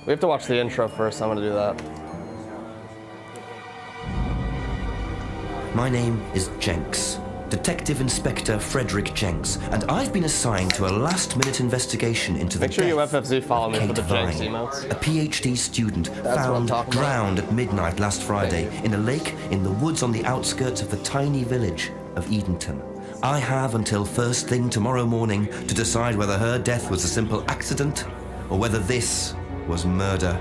We have to watch the intro first. I'm gonna do that. My name is Jenks, Detective Inspector Frederick Jenks, and I've been assigned to a last-minute investigation into the Make sure you death FFZ follow me for Kate the Jenks Vine, emotes. a PhD student what I'm found talking about. drowned at midnight last Friday in a lake in the woods on the outskirts of the tiny village of Edenton. I have until first thing tomorrow morning to decide whether her death was a simple accident or whether this was murder.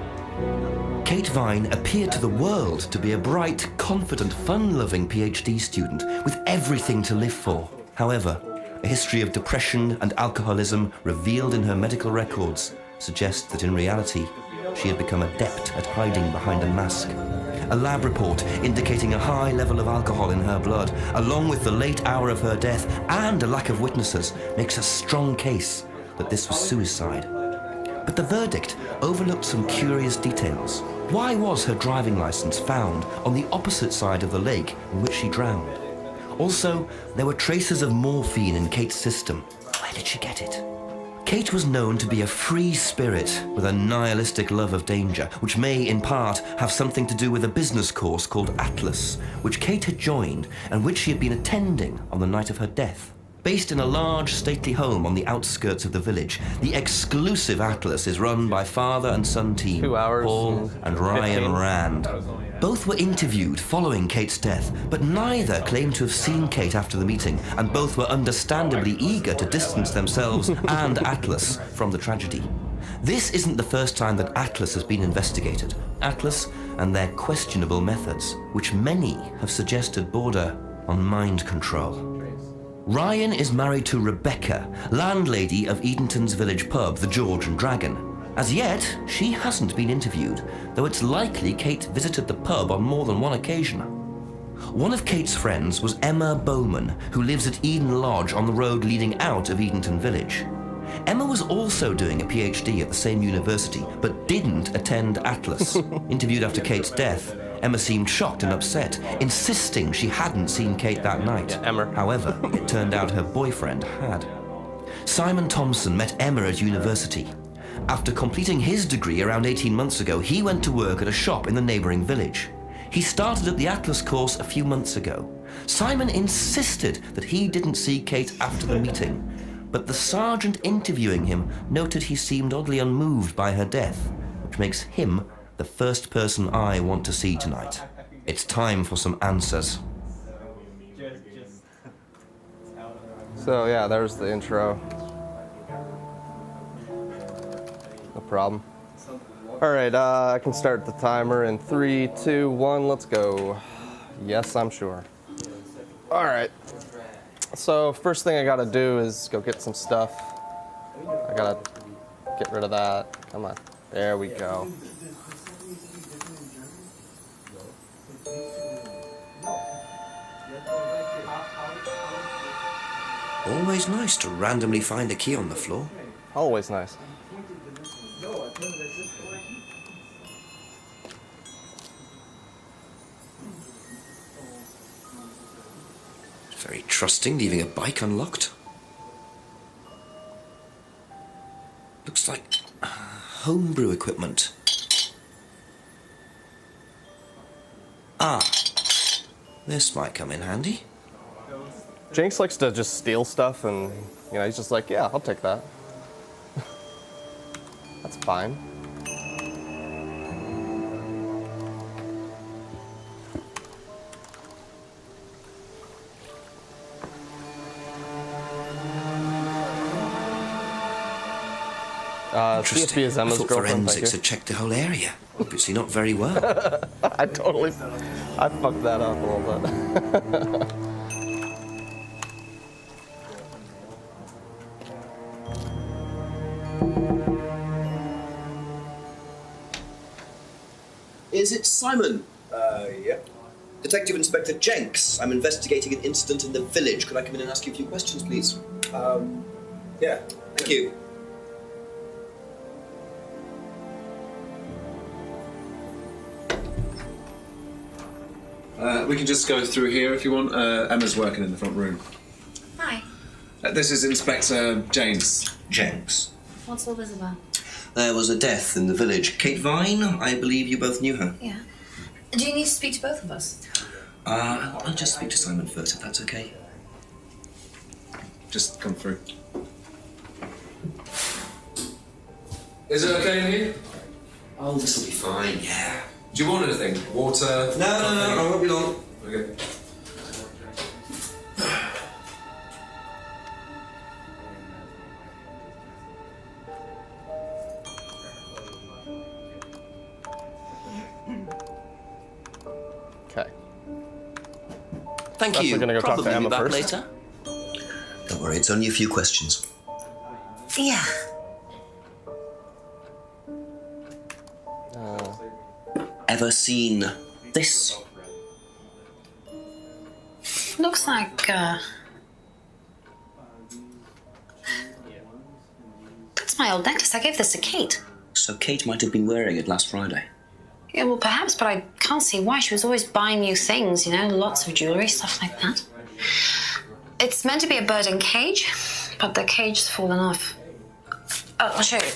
Kate Vine appeared to the world to be a bright, confident, fun-loving PhD student with everything to live for. However, a history of depression and alcoholism revealed in her medical records suggests that in reality, she had become adept at hiding behind a mask. A lab report indicating a high level of alcohol in her blood, along with the late hour of her death and a lack of witnesses, makes a strong case that this was suicide. But the verdict overlooked some curious details. Why was her driving license found on the opposite side of the lake in which she drowned? Also, there were traces of morphine in Kate's system. Where did she get it? Kate was known to be a free spirit with a nihilistic love of danger, which may, in part, have something to do with a business course called Atlas, which Kate had joined and which she had been attending on the night of her death. Based in a large, stately home on the outskirts of the village, the exclusive Atlas is run by father and son team, 2 hours Paul and Ryan 15. Rand. Both were interviewed following Kate's death, but neither claimed to have seen Kate after the meeting, and both were understandably eager to distance themselves and Atlas from the tragedy. This isn't the first time that Atlas has been investigated. Atlas and their questionable methods, which many have suggested border on mind control. Ryan is married to Rebecca, landlady of Edenton's village pub, the George and Dragon. As yet, she hasn't been interviewed, though it's likely Kate visited the pub on more than one occasion. One of Kate's friends was Emma Bowman, who lives at Eden Lodge on the road leading out of Edenton village. Emma was also doing a PhD at the same university, but didn't attend Atlas. Interviewed after Kate's death, Emma seemed shocked and upset, insisting she hadn't seen Kate that night. Yeah, Emma. However, it turned out her boyfriend had. Simon Thompson met Emma at university. After completing his degree around 18 months ago, he went to work at a shop in the neighboring village. He started at the Atlas course a few months ago. Simon insisted that he didn't see Kate after the meeting, but the sergeant interviewing him noted he seemed oddly unmoved by her death, which makes him the first person I want to see tonight. It's time for some answers. So yeah, there's the intro. No problem. All right, I can start the timer in 3, 2, 1, let's go. Yes, I'm sure. All right. So first thing I gotta do is go get some stuff. I gotta get rid of that. Come on. There we go. Always nice to randomly find a key on the floor. Always nice. Very trusting, leaving a bike unlocked. Looks like homebrew equipment. Ah, this might come in handy. Jinx likes to just steal stuff and, you know, he's just like, yeah, I'll take that. That's fine. Interesting. CFB is I Emma's thought girlfriend, forensics had checked the whole area. Obviously not very well. I fucked that up a little bit. Is it Simon? Yep. Detective Inspector Jenks. I'm investigating an incident in the village. Could I come in and ask you a few questions, please? Yeah. Thank you. We can just go through here if you want. Emma's working in the front room. Hi. This is Inspector James. Jenks. What's all this about? There was a death in the village. Kate Vine, I believe you both knew her. Yeah. Do you need to speak to both of us? I'll just speak to Simon first, if that's okay. Just come through. Is it okay in here? Oh, this will be fine, yeah. Do you want anything? Water? No, I won't be long. Okay. Okay. Thank Guess you. we're gonna go talk to Probably Emma be back first. later. Don't worry, it's only a few questions. Yeah. Ever seen this? Looks like, that's my old necklace. I gave this to Kate. So Kate might have been wearing it last Friday. Yeah, well, perhaps, but I can't see why. She was always buying new things, you know, lots of jewellery, stuff like that. It's meant to be a bird in cage, but the cage's fallen off. Oh, I'll show you.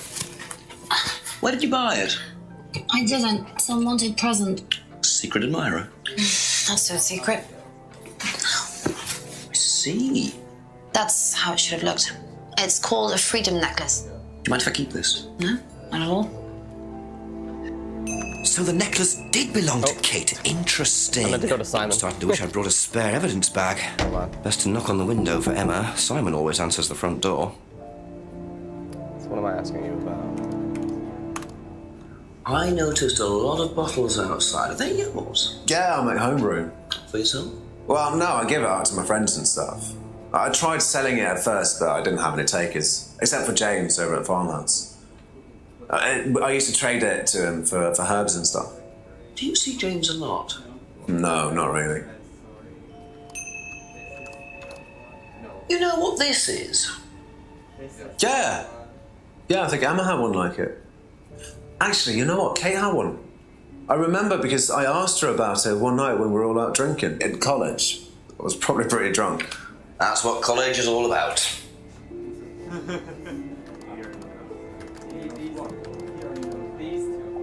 Where did you buy it? I didn't. Some wanted present. Secret admirer. Not so secret. I see. That's how it should have looked. It's called a freedom necklace. Do you mind if I keep this? No, not at all. So the necklace did belong to Kate. Interesting. I meant to go to Simon. I'm starting to wish I'd brought a spare evidence bag. Hold on. Best to knock on the window for Emma. Simon always answers the front door. So what am I asking you about? I noticed a lot of bottles outside. Are they yours? Yeah, I make homebrew. For yourself? Well, no, I give it out to my friends and stuff. I tried selling it at first, but I didn't have any takers, except for James over at Farmhouse. I used to trade it to him for herbs and stuff. Do you see James a lot? No, not really. You know what this is? Yeah, I think Emma had one like it. Actually, you know what? Kate had one. I remember because I asked her about it one night when we were all out drinking in college. I was probably pretty drunk. That's what college is all about.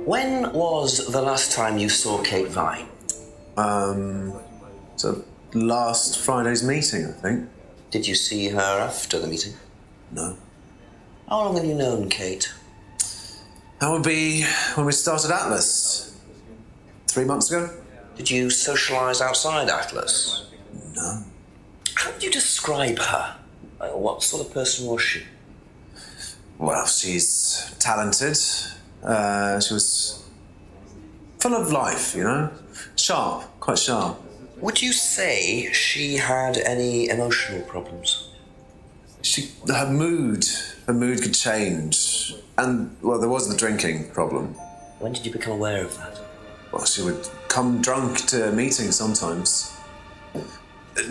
When was the last time you saw Kate Vine? So last Friday's meeting, I think. Did you see her after the meeting? No. How long have you known Kate? That would be when we started Atlas. 3 months ago? Did you socialise outside Atlas? No. How would you describe her? What sort of person was she? Well, she's talented. She was full of life, you know? Sharp, quite sharp. Would you say she had any emotional problems? Her mood could change. And, well, there was the drinking problem. When did you become aware of that? Well, she would come drunk to meetings sometimes.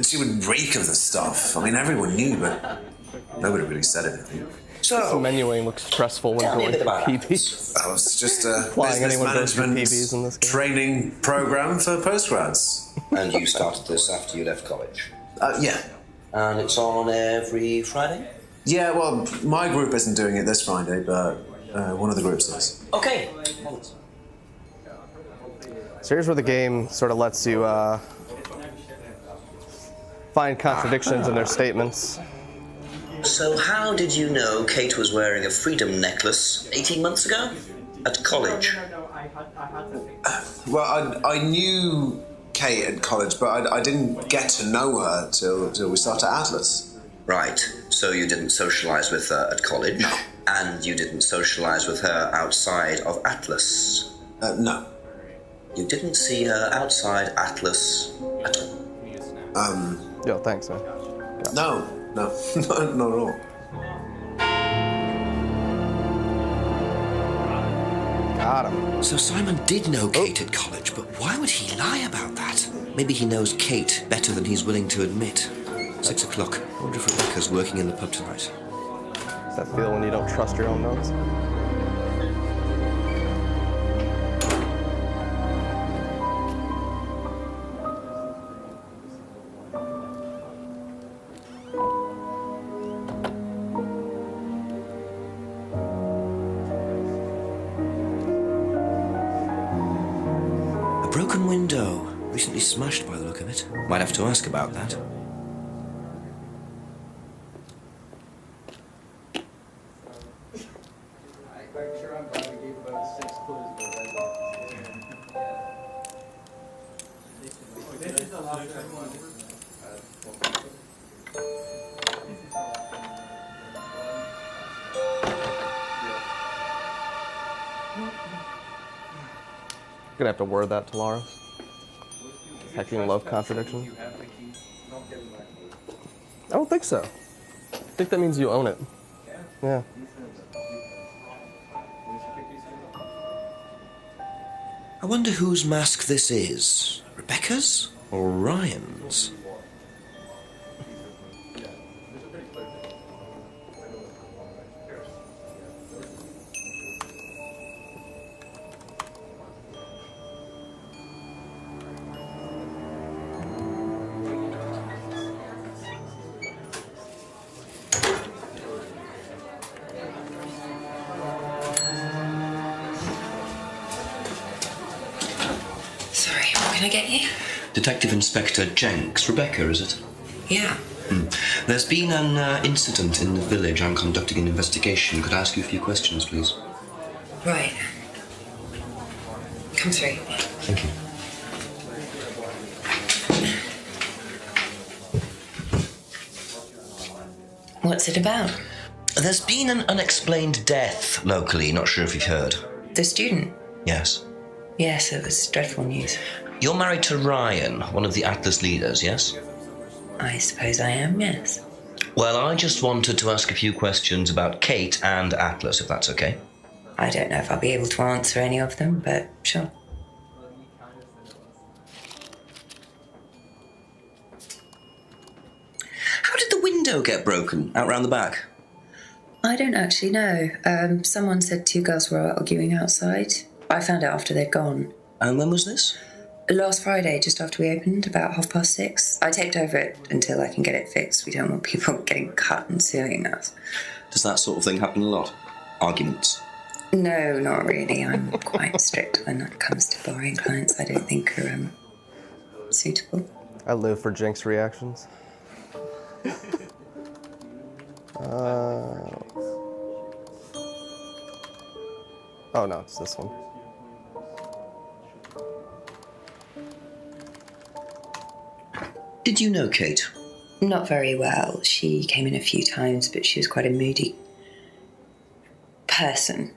She would reek of the stuff. I mean, everyone knew, but nobody really said anything. The So, menuing looks stressful when Tell me a going bit through about PBs. That was just a Flying business anyone goes through management PBs in this game. training program for postgrads. and you started this after you left college? Yeah. And it's on every Friday? Yeah, well, my group isn't doing it this Friday, but one of the groups is. Okay. So here's where the game sort of lets you find contradictions in their statements. So how did you know Kate was wearing a freedom necklace 18 months ago? At college? Well, I knew Kate at college, but I didn't get to know her till we started Atlas. Right. So you didn't socialise with her at college? No. And you didn't socialise with her outside of Atlas? No. You didn't see her outside Atlas at all? Yo, thanks, man. No, not at all. Got him. So Simon did know Kate at college, but why would he lie about that? Maybe he knows Kate better than he's willing to admit. 6 o'clock. I wonder if Rebecca's working in the pub tonight. Does that feel when you don't trust your own notes? window. Recently smashed by the look of it. Might have to ask about that. Gonna have to word that to Laura. Hecking love contradiction. I don't think so. I think that means you own it. Yeah. I wonder whose mask this is. Rebecca's or Ryan's? Sorry, what can I get you? Detective Inspector Jenks. Rebecca, is it? Yeah. There's been an incident in the village. I'm conducting an investigation. Could I ask you a few questions, please? Right. Come through. Thank you. What's it about? There's been an unexplained death locally. Not sure if you've heard. The student? Yes. Yes, it was dreadful news. You're married to Ryan, one of the Atlas leaders, yes? I suppose I am, yes. Well, I just wanted to ask a few questions about Kate and Atlas, if that's okay. I don't know if I'll be able to answer any of them, but sure. How did the window get broken out round the back? I don't actually know. Someone said two girls were arguing outside. I found out after they'd gone. And when was this? Last Friday, just after we opened, about 6:30. I taped over it until I can get it fixed. We don't want people getting cut and suing us. Does that sort of thing happen a lot? Arguments? No, not really. I'm quite strict when it comes to borrowing clients I don't think are suitable. I live for Jinx reactions. Oh no, it's this one. Did you know Kate? Not very well. She came in a few times, but she was quite a moody person.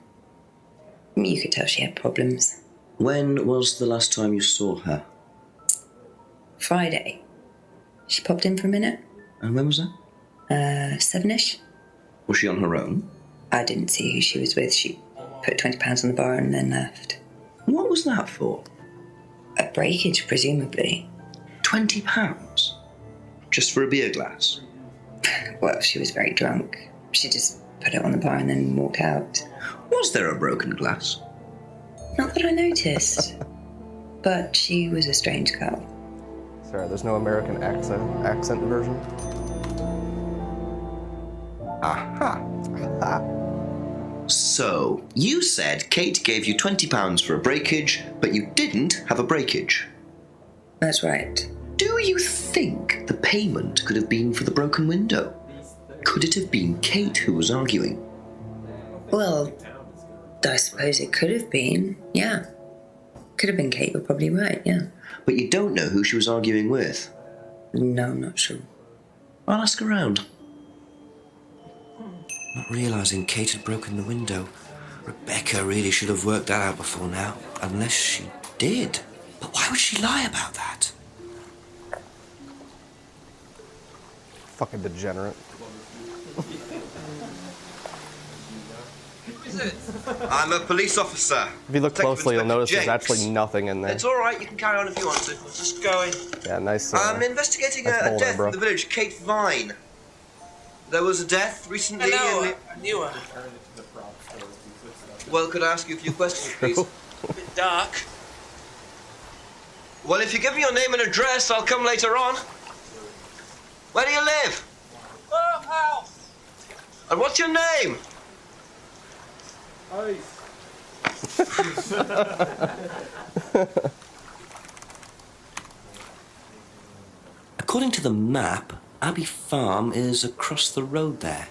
You could tell she had problems. When was the last time you saw her? Friday. She popped in for a minute. And when was that? 7ish. Was she on her own? I didn't see who she was with. She put £20 on the bar and then left. What was that for? A breakage, presumably. £20? Just for a beer glass? Well, she was very drunk. She just put it on the bar and then walked out. Was there a broken glass? Not that I noticed. But she was a strange girl. Sorry, there's no American accent version. Aha! Aha! So, you said Kate gave you £20 for a breakage, but you didn't have a breakage. That's right. Do you think the payment could have been for the broken window? Could it have been Kate who was arguing? Well, I suppose it could have been, yeah. Could have been Kate, you're probably right, yeah. But you don't know who she was arguing with? No, I'm not sure. I'll ask around. Not realising Kate had broken the window. Rebecca really should have worked that out before now. Unless she did. But why would she lie about that? Fucking degenerate. I'm a police officer. If you look closely, you'll notice there's actually nothing in there. It's all right. You can carry on if you want to. Just going. Yeah, nice. I'm investigating nice a bowl death there, in the village, Kate Vine. There was a death recently. I knew her. Well, could I ask you a few questions, please? A bit dark. Well, if you give me your name and address, I'll come later on. Where do you live? House. And what's your name? According to the map, Abbey Farm is across the road there.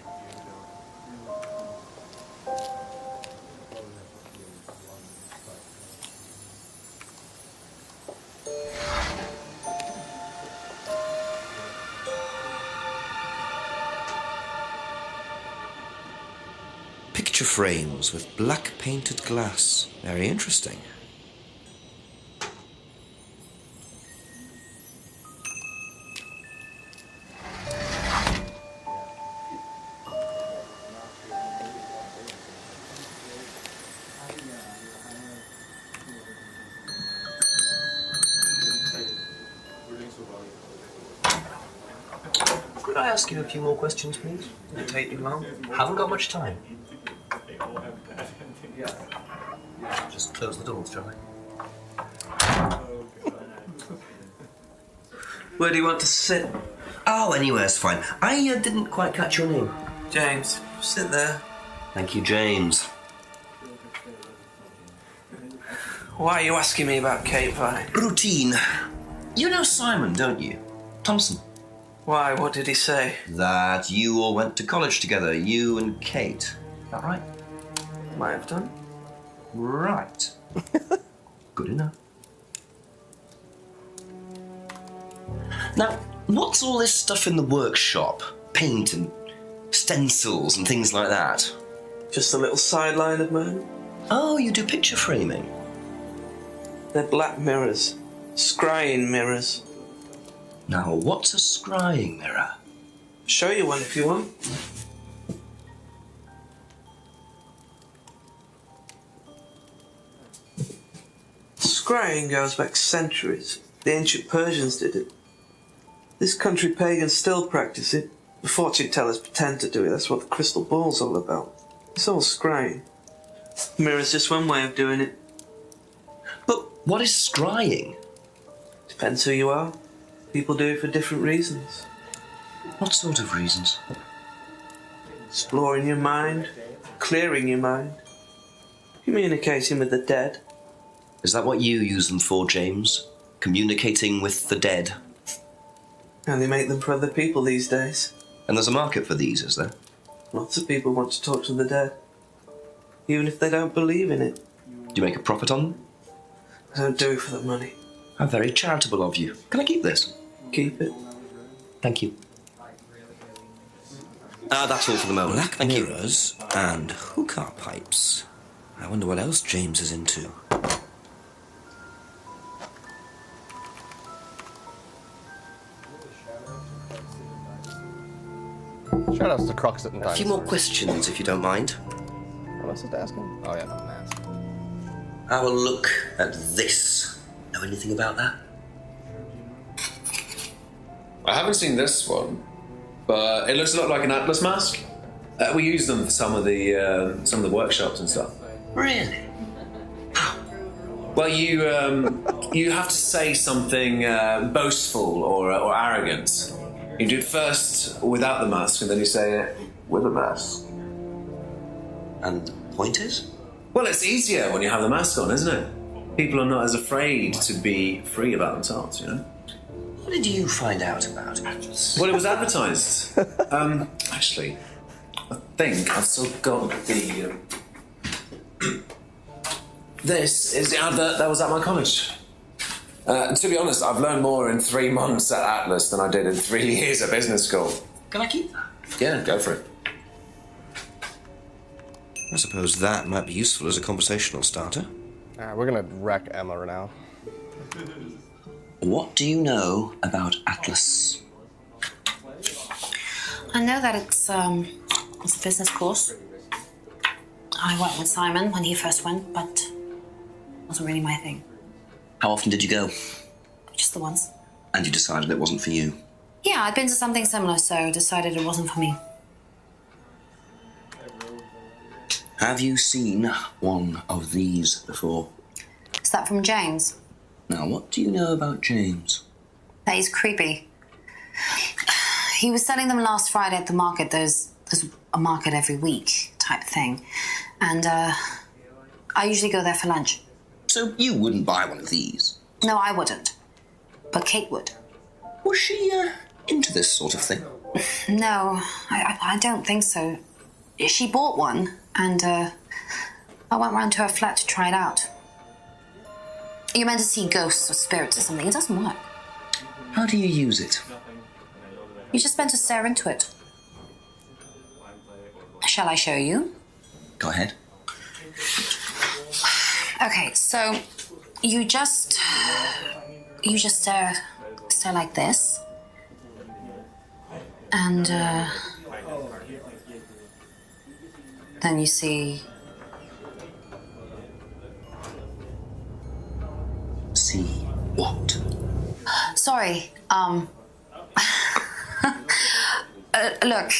Picture frames with black painted glass. Very interesting. Could I ask you a few more questions, please? Won't take you long. Haven't got much time. Just close the doors, shall I? Where do you want to sit? Oh, anywhere's fine. I didn't quite catch your name. James, sit there. Thank you, James. Why are you asking me about Kate Vine? Routine. You know Simon, don't you? Thompson. Why? What did he say? That you all went to college together, you and Kate. Is that right? Might have done. Right. Good enough. Now, what's all this stuff in the workshop? Paint and stencils and things like that? Just a little sideline of mine. Oh, you do picture framing? They're black mirrors. Scrying mirrors. Now, what's a scrying mirror? Show you one if you want. Scrying goes back centuries. The ancient Persians did it. This country pagans still practice it. The fortune tellers pretend to do it. That's what the crystal ball's all about. It's all scrying. Mirror's just one way of doing it. But what is scrying? Depends who you are. People do it for different reasons. What sort of reasons? Exploring your mind, clearing your mind, communicating with the dead. Is that what you use them for, James? Communicating with the dead? And they make them for other people these days. And there's a market for these, is there? Lots of people want to talk to the dead, even if they don't believe in it. Do you make a profit on them? I don't do it for the money. How very charitable of you. Can I keep this? Keep it. Thank you. That's all for the moment. Black Thank mirrors and hookah pipes. I wonder what else James is into. Shout outs to Crux and A few more questions, if you don't mind. What else is to ask him? Oh, yeah, no, mask. Have a look at this. Know anything about that? I haven't seen this one, but it looks a lot like an Atlas mask. We use them for some of the workshops and stuff. Really? Well, you have to say something boastful or arrogant. You do it first without the mask, and then you say it with a mask. And the point is? Well, it's easier when you have the mask on, isn't it? People are not as afraid to be free about themselves, you know? What did you find out about Atlas? Well, it was advertised. Actually, I think I've still got the... This is the advert that was at my college. To be honest, I've learned more in 3 months at Atlas than I did in 3 years at business school. Can I keep that? Yeah, go for it. I suppose that might be useful as a conversational starter. Alright, we're gonna wreck Emma now. What do you know about Atlas? I know that it's a business course. I went with Simon when he first went, but it wasn't really my thing. How often did you go? Just the once. And you decided it wasn't for you? Yeah, I'd been to something similar, so decided it wasn't for me. Have you seen one of these before? Is that from James? Now, what do you know about James? That he's creepy. He was selling them last Friday at the market. There's a market every week type thing. And I usually go there for lunch. So you wouldn't buy one of these? No, I wouldn't. But Kate would. Was she into this sort of thing? No, I don't think so. She bought one, and I went round to her flat to try it out. You're meant to see ghosts or spirits or something. It doesn't work. How do you use it? You're just meant to stare into it. Shall I show you? Go ahead. Okay, so you just stare like this, and then you see. See what? Sorry. Look,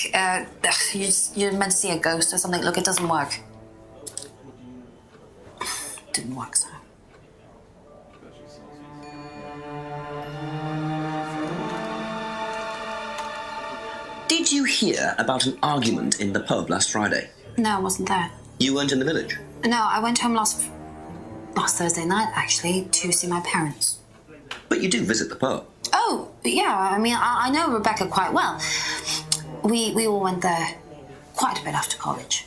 you're meant to see a ghost or something. Look, it doesn't work. Didn't work, so. Did you hear about an argument in the pub last Friday? No, I wasn't there. You weren't in the village? No, I went home last Thursday night, actually, to see my parents. But you do visit the pub? Oh, yeah, I mean, I know Rebecca quite well. We all went there quite a bit after college.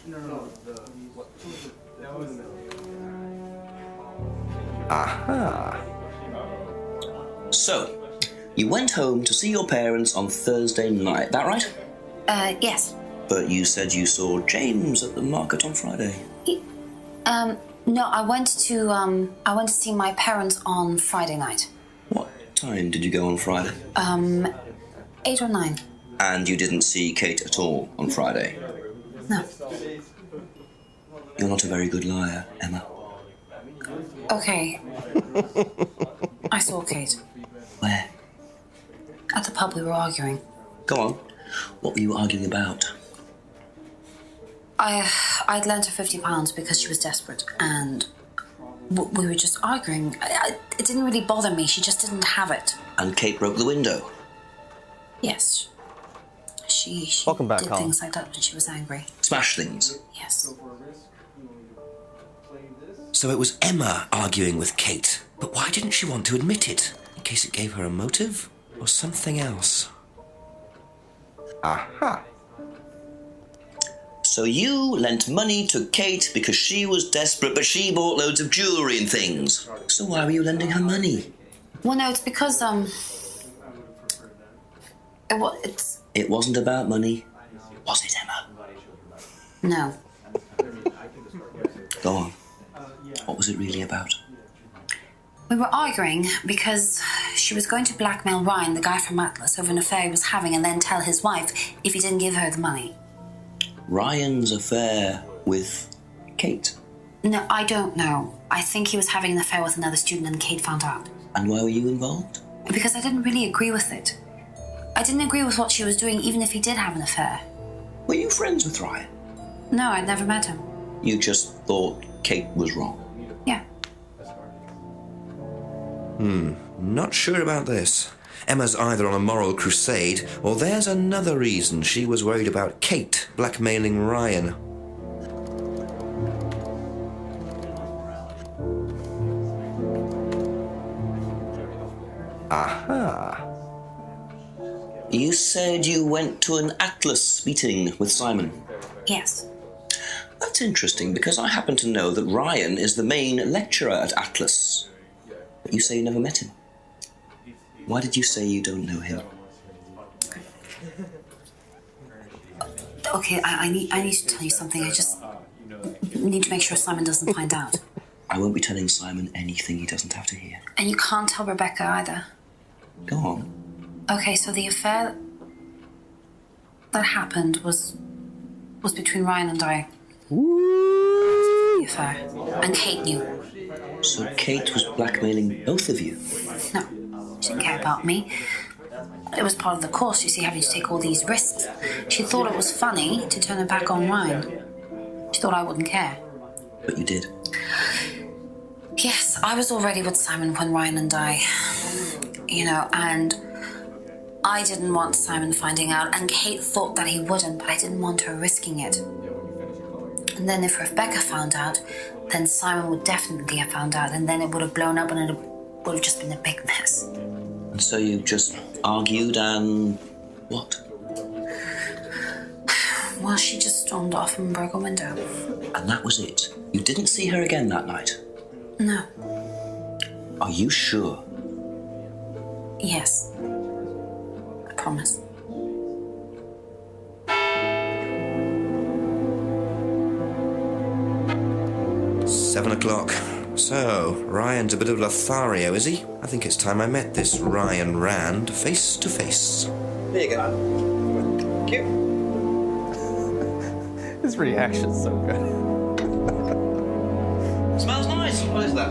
Aha. So, you went home to see your parents on Thursday night, that right? Yes. But you said you saw James at the market on Friday. No, I went to see my parents on Friday night. What time did you go on Friday? 8 or 9. And you didn't see Kate at all on Friday? No. You're not a very good liar, Emma. Okay. I saw Kate. Where? At the pub we were arguing. Go on. What were you arguing about? I'd lent her £50 because she was desperate, and we were just arguing. It didn't really bother me. She just didn't have it. And Kate broke the window? Yes. She Welcome back, did Colin. things like that when she was angry. Smash things? Yes. So it was Emma arguing with Kate. But why didn't she want to admit it? In case it gave her a motive? Or something else? Aha. So you lent money to Kate because she was desperate, but she bought loads of jewellery and things. So why were you lending her money? Well, no, it's because, it's... It wasn't about money, was it, Emma? No. Go on. What was it really about? We were arguing because she was going to blackmail Ryan, the guy from Atlas, over an affair he was having, and then tell his wife if he didn't give her the money. Ryan's affair with Kate? No, I don't know. I think he was having an affair with another student and Kate found out. And why were you involved? Because I didn't really agree with it. I didn't agree with what she was doing, even if he did have an affair. Were you friends with Ryan? No, I'd never met him. You just thought Kate was wrong? Yeah. Not sure about this. Emma's either on a moral crusade, or there's another reason she was worried about Kate blackmailing Ryan. Aha. You said you went to an Atlas meeting with Simon. Yes. That's interesting, because I happen to know that Ryan is the main lecturer at Atlas. But you say you never met him. Why did you say you don't know him? Okay, I need to tell you something. I just need to make sure Simon doesn't find out. I won't be telling Simon anything he doesn't have to hear. And you can't tell Rebecca either. Go on. Okay, so the affair that happened was between Ryan and I. The affair. And Kate knew. So Kate was blackmailing both of you? No, she didn't care about me. It was part of the course, you see, having to take all these risks. She thought it was funny to turn her back on Ryan. She thought I wouldn't care. But you did. Yes, I was already with Simon when Ryan and I, and I didn't want Simon finding out, and Kate thought that he wouldn't, but I didn't want her risking it. And then if Rebecca found out, then Simon would definitely have found out, and then it would have blown up and it would have just been a big mess. And so you just Argued and what? Well, she just stormed off and broke a window. And that was it. You didn't see her again that night. No. Are you sure? Yes. I promise. Seven o'clock. So, Ryan's a bit of Lothario, is he? I think it's time I met this Ryan Rand face to face. There you go. Thank you. His reaction's so good. Smells nice. What is that?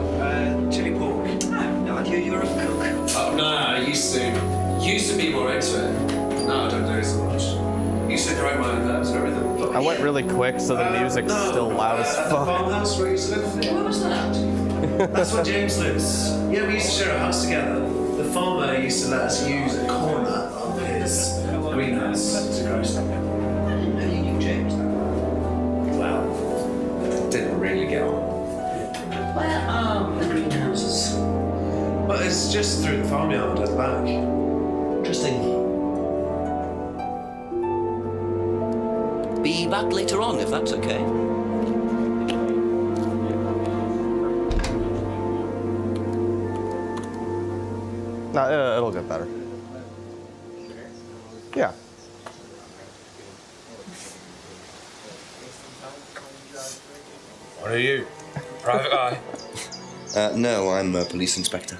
Chili pork. No idea you were a cook. Oh, no, I used to be more into it. No, I don't do it so much. Used to grind my own herbs and everything. I went really quick, so the music's still loud as At the fuck. farmhouse where I used to live. Where was that? That's where James lives. Yeah, we used to share a house together. The farmer used to let us use a corner of his greenhouse to grow stuff. I didn't know you knew James. Well, didn't really get on. Where are the greenhouses? But it's just through the farmyard at the back. Interesting. Be back later on, if that's okay. No, it'll get better. Yeah. What are you? Private eye? No, I'm a police inspector.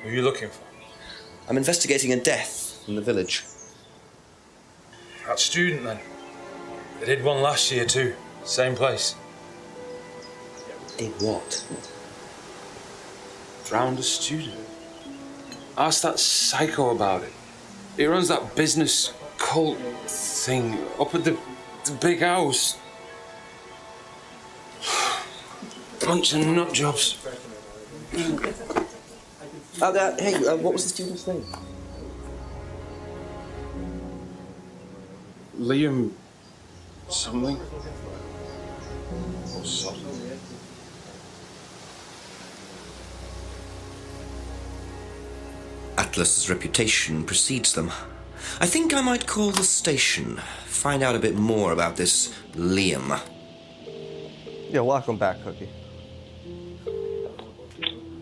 Who are you looking for? I'm investigating a death in the village. That student, then. They did one last year, too. Same place. Did what? Drowned a student. Ask that psycho about it. He runs that business cult thing up at the big house. Bunch of nut jobs. Hey, what was the student's name? Liam something. Or something. Atlas's reputation precedes them. I think I might call the station, find out a bit more about this Liam. Yeah, welcome back, Cookie.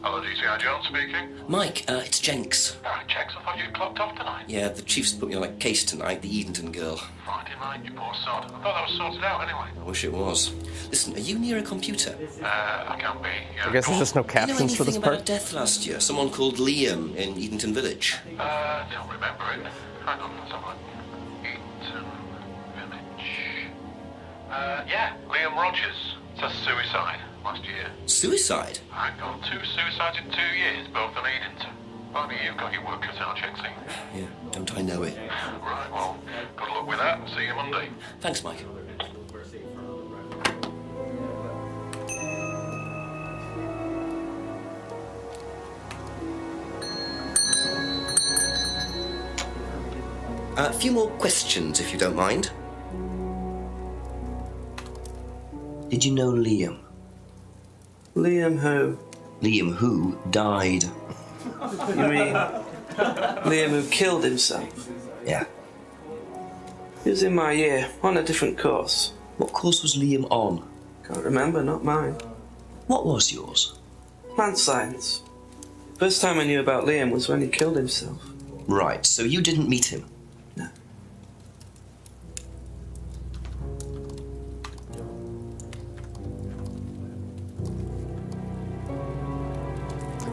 Hello, DCI Jones speaking. Mike, it's Jenks. Ah, Jenks, I thought you'd clocked off tonight. Yeah, the chief's put me on a case tonight, the Edenton girl. Friday night, you poor sod. I thought that was sorted out anyway. I wish it was. Listen, are you near a computer? I can't be. Yeah. I guess there's just no Do you know captions for this anything about a part. death last year? Someone called Liam in Edenton Village. Don't remember it. Hang on, let's have a look. Eaton Village. Yeah, Liam Rogers. It's a suicide last year. Suicide? Hang on, 2 suicides in 2 years, both on Edenton. Blimey, you've got your work cut out, Jenksy. Yeah, don't I know it. Right, well, good luck with that. See you Monday. Thanks, Mike. A few more questions, if you don't mind. Did you know Liam? Liam who? Liam who died. You mean Liam who killed himself? Yeah. He was in my year, on a different course. What course was Liam on? Can't remember, not mine. What was yours? Plant science. First time I knew about Liam was when he killed himself. Right, so you didn't meet him? No.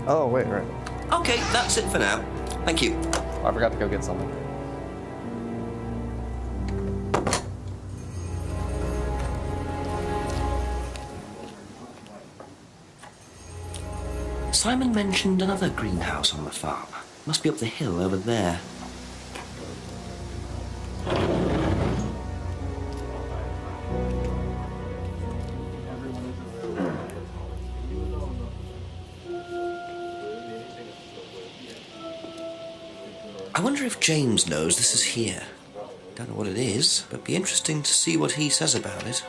Oh, wait, right. Okay, that's it for now. Thank you. I forgot to go get something. Simon mentioned another greenhouse on the farm. Must be up the hill over there. I wonder if James knows this is here. Don't know what it is, but be interesting to see what he says about it.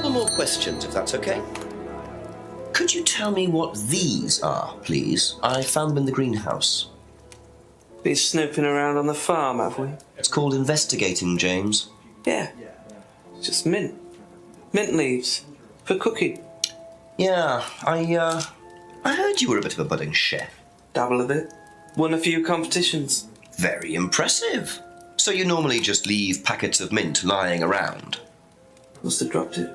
couple more questions, if that's okay. Could you tell me what these are, please? I found them in the greenhouse. Been snooping around on the farm, have we? It's called investigating, James. Yeah. It's just mint. Mint leaves. For cooking. Yeah, I heard you were a bit of a budding chef. Dabble a bit. Won a few competitions. Very impressive. So you normally just leave packets of mint lying around? Must have dropped it.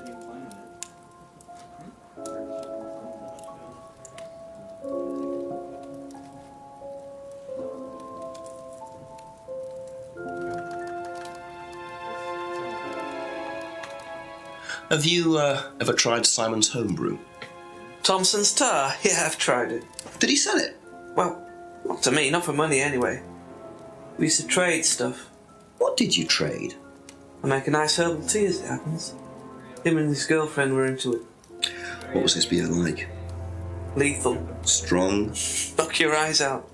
Have you ever tried Simon's homebrew? Thompson's tar? Yeah, I've tried it. Did he sell it? Well, not to me, not for money anyway. We used to trade stuff. What did you trade? I make a nice herbal tea as it happens. Him and his girlfriend were into it. What was this beer like? Lethal. Strong? Knock your eyes out.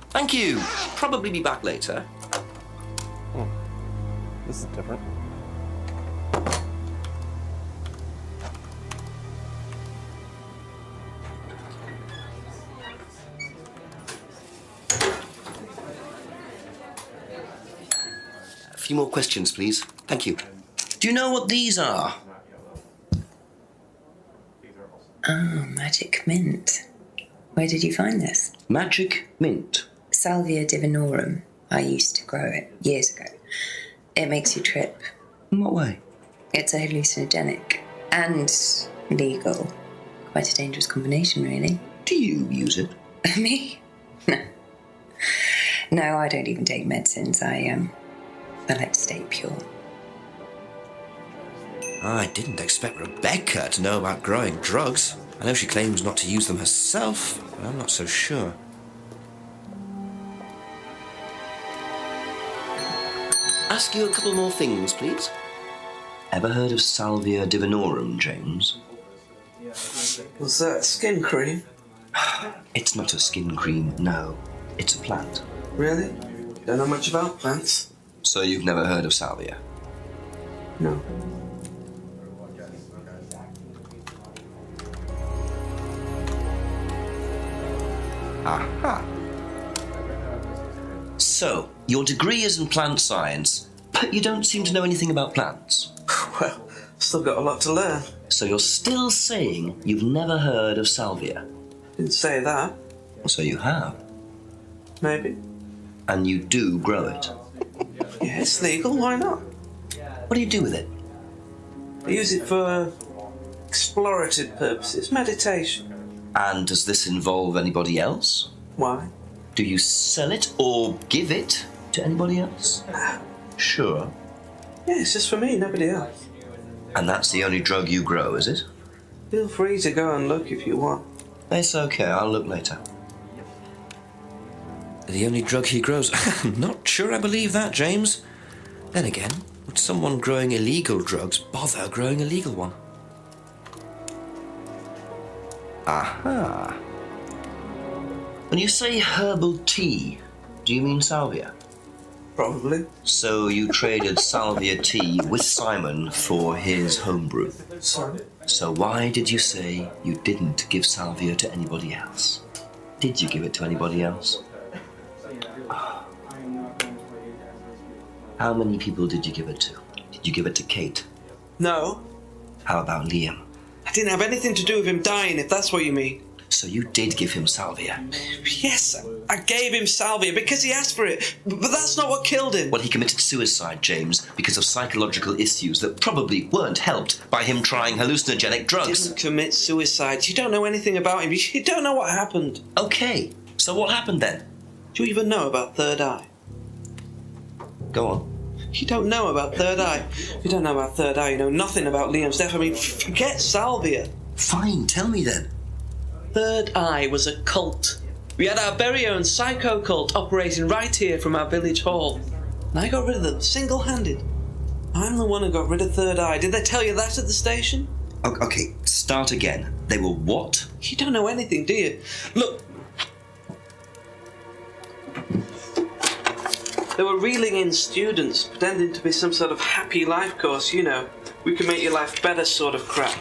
Thank you. Probably be back later. This is different. A few more questions, please. Thank you. Do you know what these are? Oh, magic mint. Where did you find this? Magic mint. Salvia divinorum. I used to grow it years ago. It makes you trip. In what way? It's a hallucinogenic and legal. Quite a dangerous combination, really. Do you use it? Me? No. No, I don't even take medicines. I like to stay pure. I didn't expect Rebecca to know about growing drugs. I know she claims not to use them herself, but I'm not so sure. Ask you a couple more things, please. Ever heard of Salvia divinorum, James? Was that skin cream? It's not a skin cream, no. It's a plant. Really? Don't know much about plants. So you've never heard of Salvia? No. Aha. So, your degree is in plant science, but you don't seem to know anything about plants. Well, still got a lot to learn. So you're still saying you've never heard of Salvia? Didn't say that. So you have. Maybe. And you do grow it. Yeah, it's legal, why not? What do you do with it? I use it for explorative purposes, meditation. And does this involve anybody else? Why? Do you sell it or give it to anybody else? No. Sure. Yeah, it's just for me, nobody else. And that's the only drug you grow, is it? Feel free to go and look if you want. It's okay, I'll look later. The only drug he grows? I'm not sure I believe that, James. Then again, would someone growing illegal drugs bother growing a legal one? Aha. When you say herbal tea, do you mean salvia? Probably. So you traded salvia tea with Simon for his homebrew. Sorry. So why did you say you didn't give salvia to anybody else? Did you give it to anybody else? How many people did you give it to? Did you give it to Kate? No. How about Liam? I didn't have anything to do with him dying, if that's what you mean. So you did give him salvia? Yes, I gave him salvia because he asked for it. But that's not what killed him. Well, he committed suicide, James, because of psychological issues that probably weren't helped by him trying hallucinogenic drugs. Didn't commit suicide. You don't know anything about him. You don't know what happened. Okay, so what happened then? Do you even know about Third Eye? Go on. You don't know about Third Eye. You don't know about Third Eye. You know nothing about Liam's death. I mean, forget salvia. Fine, tell me then. Third Eye was a cult. We had our very own psycho cult operating right here from our village hall. And I got rid of them, single-handed. I'm the one who got rid of Third Eye. Did they tell you that at the station? Okay, start again. They were what? You don't know anything, do you? Look. They were reeling in students, pretending to be some sort of happy life course, you know, we can make your life better sort of crap.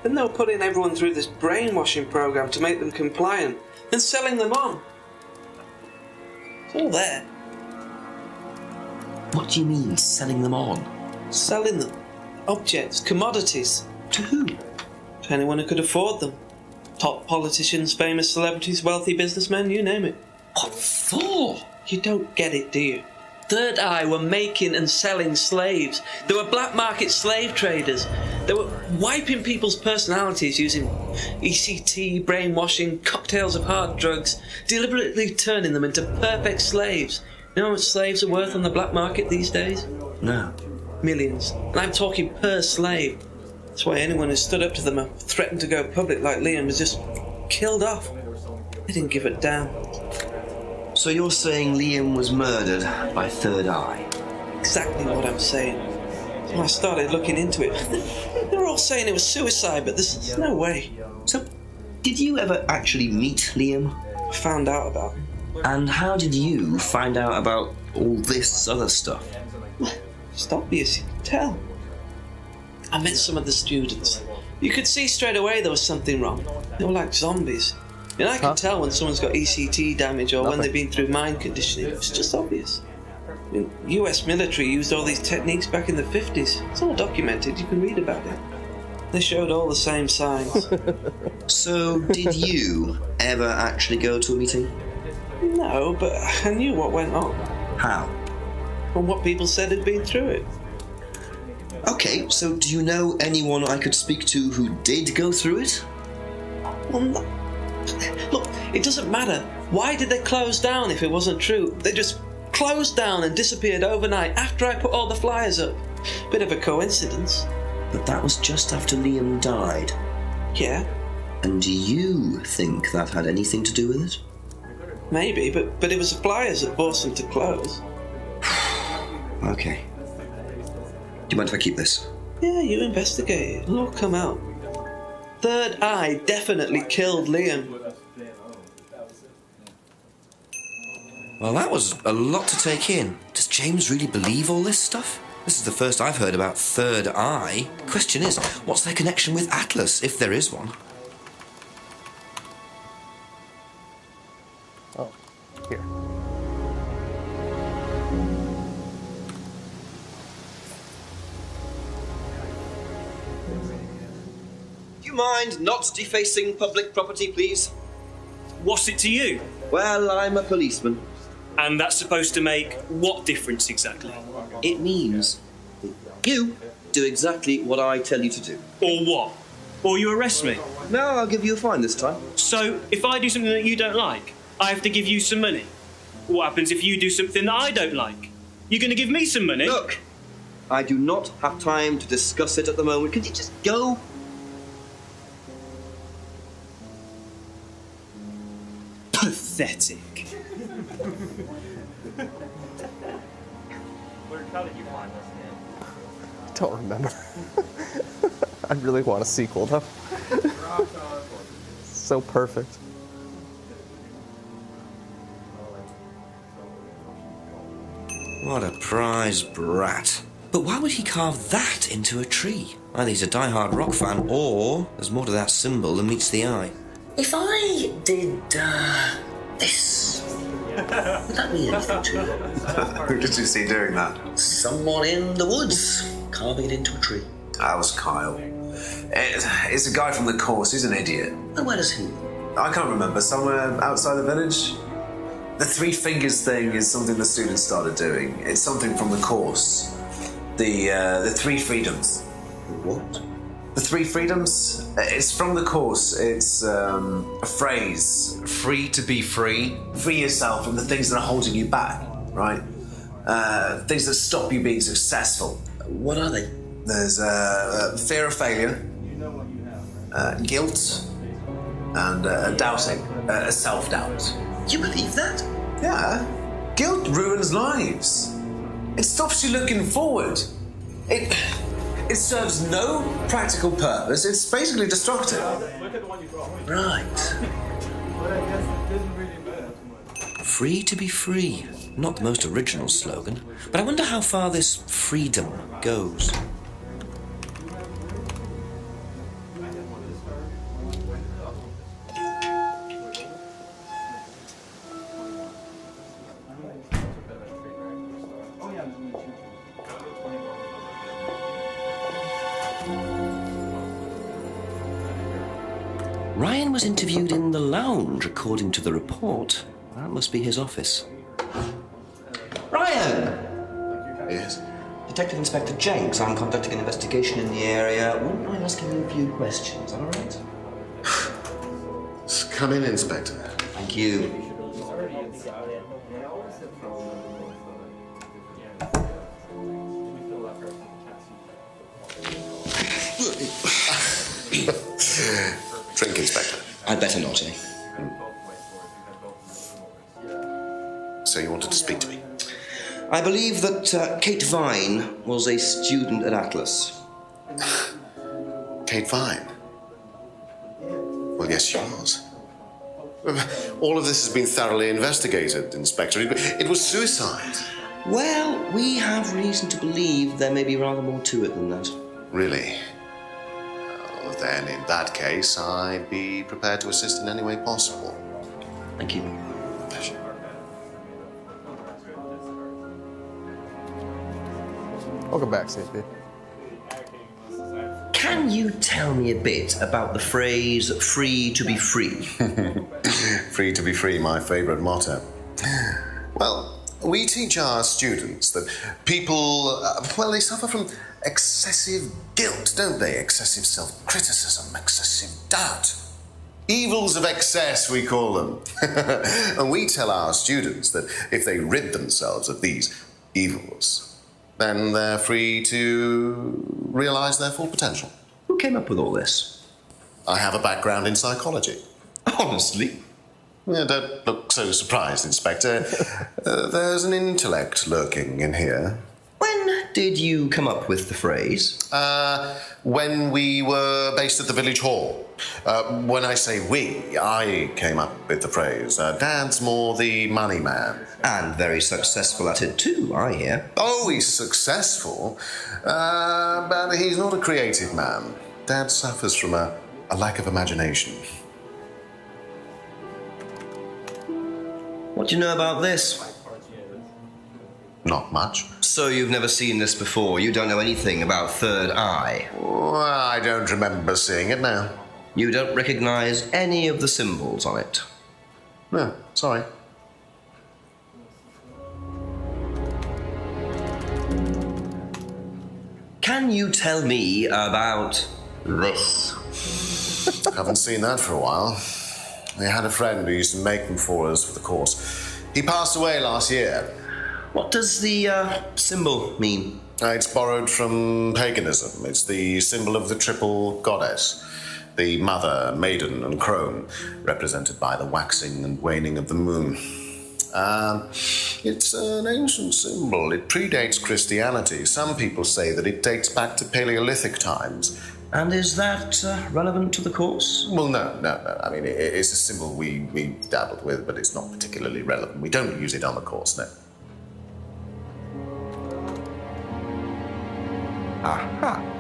Then they were putting everyone through this brainwashing program to make them compliant, and selling them on. It's all there. What do you mean, selling them on? Selling them. Objects, commodities. To who? To anyone who could afford them. Top politicians, famous celebrities, wealthy businessmen, you name it. What for? You don't get it, do you? Third Eye were making and selling slaves. They were black market slave traders. They were wiping people's personalities using ECT, brainwashing, cocktails of hard drugs, deliberately turning them into perfect slaves. You know how much slaves are worth on the black market these days? No. Millions. And I'm talking per slave. That's why anyone who stood up to them and threatened to go public like Liam was just killed off. They didn't give a damn. So you're saying Liam was murdered by Third Eye? Exactly what I'm saying. So I started looking into it. They were all saying it was suicide, but there's no way. So, did you ever actually meet Liam? I found out about him. And how did you find out about all this other stuff? It's obvious, you can tell. I met some of the students. You could see straight away there was something wrong. They were like zombies. And I can tell when someone's got ECT damage or when they've been through mind conditioning. It's just obvious. I mean, US military used all these techniques back in the 50s. It's all documented, you can read about it. They showed all the same signs. So, did you ever actually go to a meeting? No, but I knew what went on. How? From what people said had been through it. Okay, so do you know anyone I could speak to who did go through it? Well, no. Look, it doesn't matter. Why did they close down if it wasn't true? They just closed down and disappeared overnight after I put all the flyers up. Bit of a coincidence. But that was just after Liam died. Yeah. And do you think that had anything to do with it? Maybe, but it was the flyers that forced them to close. Okay. Do you mind if I keep this? Yeah, you investigate it. It'll all come out. Third Eye definitely killed Liam. Well, that was a lot to take in. Does James really believe all this stuff? This is the first I've heard about Third Eye. Question is, what's their connection with Atlas, if there is one? Oh, here. Do you mind not defacing public property, please? What's it to you? Well, I'm a policeman. And that's supposed to make what difference exactly? It means that you do exactly what I tell you to do. Or what? Or you arrest me? No, I'll give you a fine this time. So, if I do something that you don't like, I have to give you some money? What happens if you do something that I don't like? You're going to give me some money? Look, I do not have time to discuss it at the moment. Could you just go? Pathetic. I don't remember. I really want a sequel, though. So perfect. What a prize brat. But why would he carve that into a tree? Either he's a die-hard rock fan, or there's more to that symbol than meets the eye. If I did, this, would that mean anything to you? Who did you see doing that? Someone in the woods, carving it into a tree. That was Kyle. It's a guy from the course, he's an idiot. And where does he? I can't remember, somewhere outside the village? The three fingers thing is something the students started doing. It's something from the course. The three freedoms. What? The three freedoms? It's from the course. It's a phrase. Free to be free. Free yourself from the things that are holding you back, right? Things that stop you being successful. What are they? There's fear of failure, guilt, and doubting, self-doubt. You believe that? Yeah. Guilt ruins lives. It stops you looking forward. It serves no practical purpose. It's basically destructive. Right. Free to be free. Not the most original slogan, but I wonder how far this freedom goes. Ryan was interviewed in the lounge, according to the report. That must be his office. Ryan! Yes? Detective Inspector Jenks. I'm conducting an investigation in the area. Wouldn't mind asking you a few questions, all right? Come in, Inspector. Thank you. Drink, Inspector. I'd better not, eh? So you wanted to speak to me? I believe that Kate Vine was a student at Atlas. Kate Vine? Well, yes, she was. All of this has been thoroughly investigated, Inspector. It was suicide. Well, we have reason to believe there may be rather more to it than that. Really? Well, then, in that case, I'd be prepared to assist in any way possible. Thank you. Pleasure. Welcome back, CP. Can you tell me a bit about the phrase free to be free? Free to be free, my favourite motto. Well, we teach our students that people, they suffer from excessive guilt, don't they? Excessive self-criticism, excessive doubt. Evils of excess, we call them. And we tell our students that if they rid themselves of these evils, then they're free to realise their full potential. Who came up with all this? I have a background in psychology. Honestly? Yeah, don't look so surprised, Inspector. There's an intellect lurking in here. When did you come up with the phrase? When we were based at the village hall. When I say we, I came up with the phrase. Dad's more the money man. And very successful at it too, I hear. Oh, he's successful, but he's not a creative man. Dad suffers from a lack of imagination. What do you know about this? Not much. So you've never seen this before? You don't know anything about third eye? Well, I don't remember seeing it now. You don't recognize any of the symbols on it? No, sorry. Can you tell me about this? Haven't seen that for a while. We had a friend who used to make them for us for the course. He passed away last year. What does the symbol mean? It's borrowed from paganism. It's the symbol of the triple goddess. The mother, maiden, and crone, represented by the waxing and waning of the moon. It's an ancient symbol. It predates Christianity. Some people say that it dates back to Paleolithic times. And is that relevant to the course? Well, no. I mean, it's a symbol we dabbled with, but it's not particularly relevant. We don't use it on the course, no. Aha.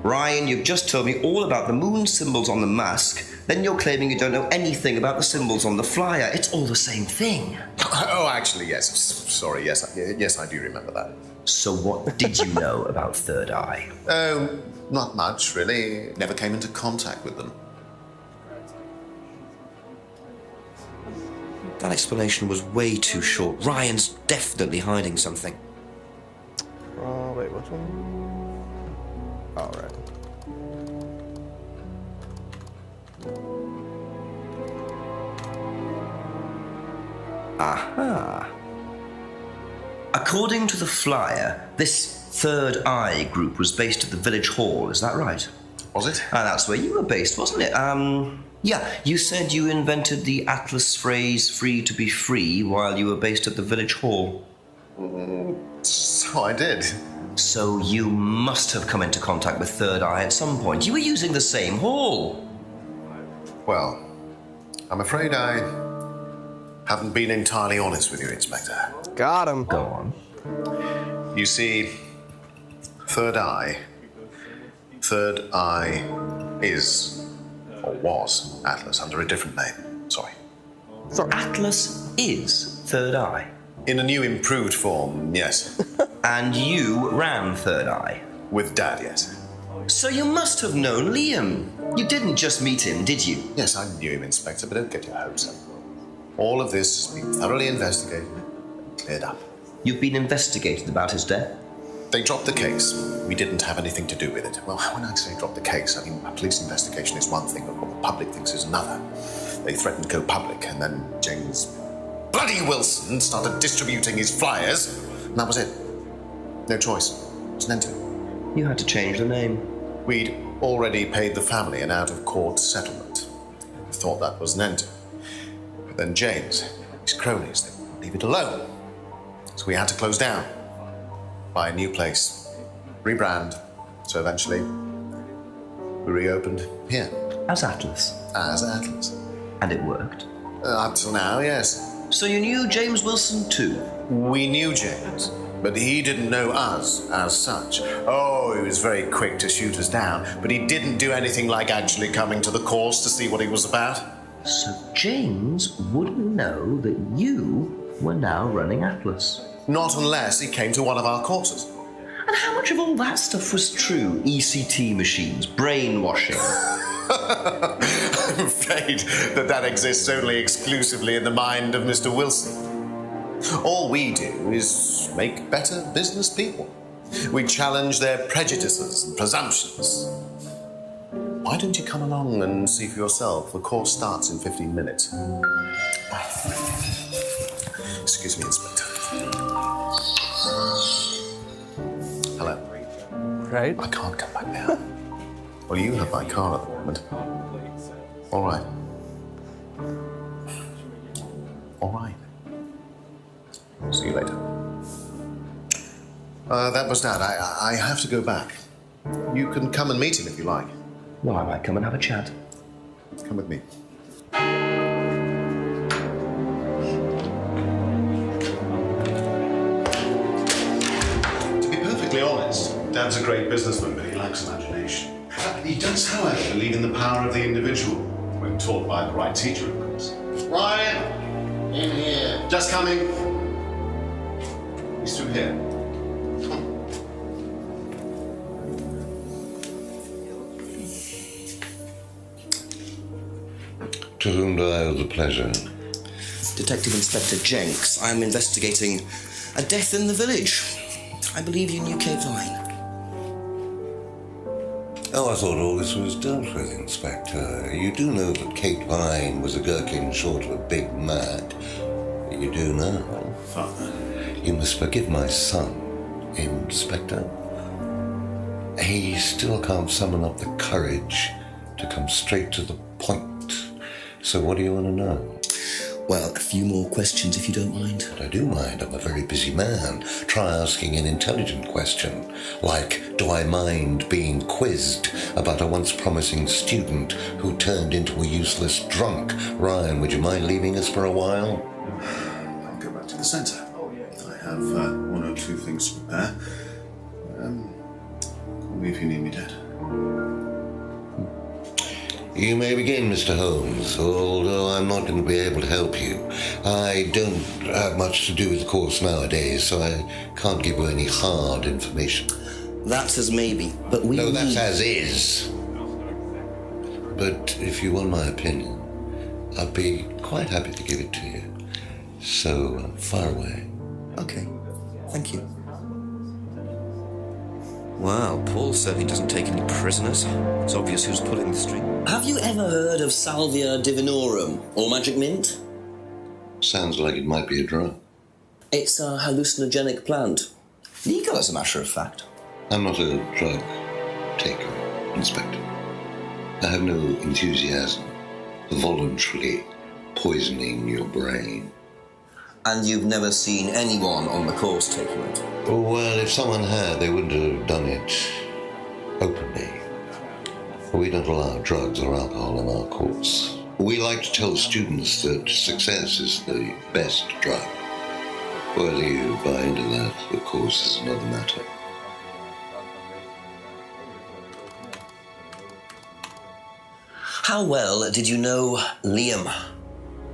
Ryan, you've just told me all about the moon symbols on the mask. Then you're claiming you don't know anything about the symbols on the flyer. It's all the same thing. Oh, actually, yes. Sorry, yes, I do remember that. So what did you know about third eye? Oh, not much, really. Never came into contact with them. That explanation was way too short. Ryan's definitely hiding something. Wait, which one? Oh, right. Aha. According to the flyer, this third eye group was based at the village hall, is that right? Was it? That's where you were based, wasn't it? Yeah, you said you invented the Atlas phrase free to be free while you were based at the village hall. So I did. So you must have come into contact with Third Eye at some point. You were using the same hall. Well, I'm afraid I haven't been entirely honest with you, Inspector. Got him. Go on. You see, Third Eye is, or was, Atlas under a different name. Sorry. So Atlas is Third Eye? In a new improved form, yes. And you ran Third Eye? With Dad, yes. So you must have known Liam. You didn't just meet him, did you? Yes, I knew him, Inspector, but don't get your hopes up. All of this has been thoroughly investigated and cleared up. You've been investigated about his death? They dropped the case. We didn't have anything to do with it. Well, when I say drop the case, I mean a police investigation is one thing, but what the public thinks is another. They threatened to go public, and then James bloody Wilson started distributing his flyers, and that was it. No choice. It was an end to it. You had to change the name. We'd already paid the family an out-of-court settlement. We thought that was an end to it. But then James, his cronies, they wouldn't leave it alone. So we had to close down, buy a new place, rebrand. So eventually, we reopened here. As Atlas? As Atlas. And it worked? Up till now, yes. So you knew James Wilson too? We knew James, but he didn't know us as such. Oh, he was very quick to shoot us down, but he didn't do anything like actually coming to the course to see what he was about. So James wouldn't know that you were now running Atlas? Not unless he came to one of our courses. And how much of all that stuff was true? ECT machines, brainwashing? I'm afraid that exists only exclusively in the mind of Mr. Wilson. All we do is make better business people. We challenge their prejudices and presumptions. Why don't you come along and see for yourself? The course starts in 15 minutes. Excuse me, Inspector. Hello. Right? I can't come back now. Well, you have my car at the moment. All right. All right. See you later. That was Dad. I have to go back. You can come and meet him if you like. Well, I might come and have a chat. Come with me. To be perfectly honest, Dad's a great businessman, but he lacks imagination. He does, however, believe in the power of the individual, when taught by the right teacher, of course. Ryan! In here. Just coming. He's through here. To whom do I owe the pleasure? Detective Inspector Jenks. I'm investigating a death in the village. I believe you knew Kate Vine. Oh, I thought all this was dealt with, Inspector. You do know that Kate Vine was a gherkin short of a Big Mac. You do now. Father. You must forgive my son, Inspector. He still can't summon up the courage to come straight to the point. So what do you want to know? Well, a few more questions if you don't mind. But I do mind. I'm a very busy man. Try asking an intelligent question, like, do I mind being quizzed about a once promising student who turned into a useless drunk? Ryan, would you mind leaving us for a while? I'll go back to the centre. I have one or two things to prepare. Call me if you need me, Dad. You may begin, Mr. Holmes, although I'm not going to be able to help you. I don't have much to do with the course nowadays, so I can't give you any hard information. That's as maybe, but we No, that's as is. But if you want my opinion, I'd be quite happy to give it to you. So, fire away. Okay, thank you. Wow, Paul certainly doesn't take any prisoners. It's obvious who's pulling the string. Have you ever heard of Salvia divinorum, or magic mint? Sounds like it might be a drug. It's a hallucinogenic plant. Legal, as a matter of fact. I'm not a drug taker, Inspector. I have no enthusiasm for voluntarily poisoning your brain. And you've never seen anyone on the course taking it? Well, if someone had, they wouldn't have done it openly. We don't allow drugs or alcohol in our courts. We like to tell students that success is the best drug. Whether you buy into that, of course, is another matter. How well did you know Liam?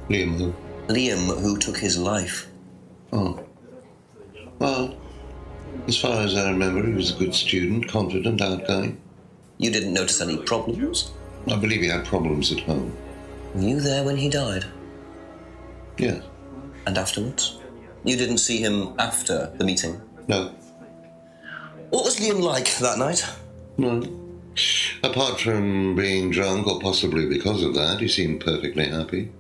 Liam who? Liam, who took his life. Oh. Well, as far as I remember, he was a good student, confident, outgoing. You didn't notice any problems? I believe he had problems at home. Were you there when he died? Yes. And afterwards? You didn't see him after the meeting? No. What was Liam like that night? No. Apart from being drunk, or possibly because of that, he seemed perfectly happy.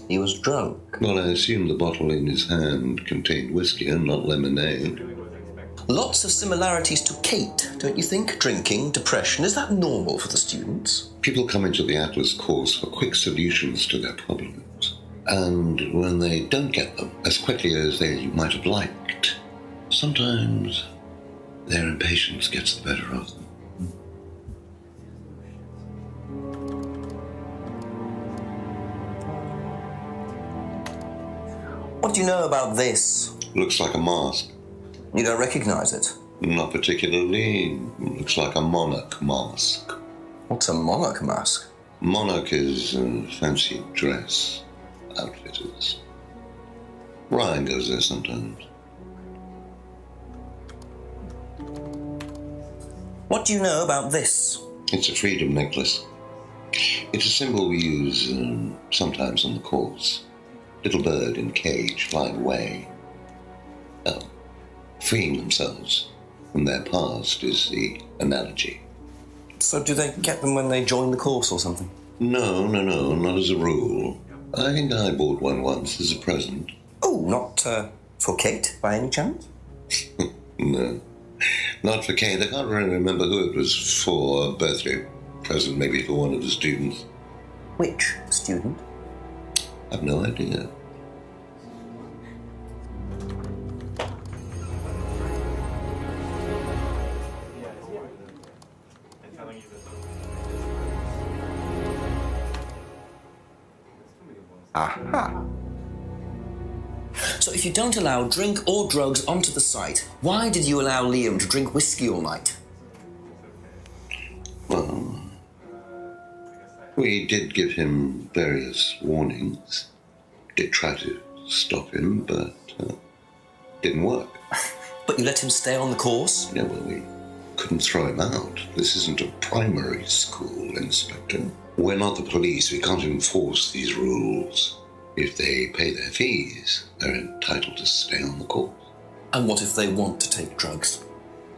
He was drunk? Well, I assume the bottle in his hand contained whiskey and not lemonade. Lots of similarities to Kate, don't you think? Drinking, depression, is that normal for the students? People come into the Atlas course for quick solutions to their problems. And when they don't get them as quickly as they might have liked, sometimes their impatience gets the better of them. What do you know about this? Looks like a mask. You don't recognize it? Not particularly. Looks like a monarch mask. What's a monarch mask? Monarch is fancy dress outfitters. Ryan goes there sometimes. What do you know about this? It's a freedom necklace. It's a symbol we use sometimes on the course. Little bird in cage flying away. Freeing themselves from their past is the analogy. So do they get them when they join the course or something? No, not as a rule. I think I bought one once as a present. Oh, not for Kate, by any chance? No, not for Kate. I can't really remember who it was for. A birthday present, maybe for one of the students. Which student? I've no idea. Aha. So if you don't allow drink or drugs onto the site, why did you allow Liam to drink whiskey all night? Well, we did give him various warnings. Did try to stop him, but didn't work. But you let him stay on the course? Yeah, well, we couldn't throw him out. This isn't a primary school, Inspector. We're not the police. We can't enforce these rules. If they pay their fees, they're entitled to stay on the course. And what if they want to take drugs?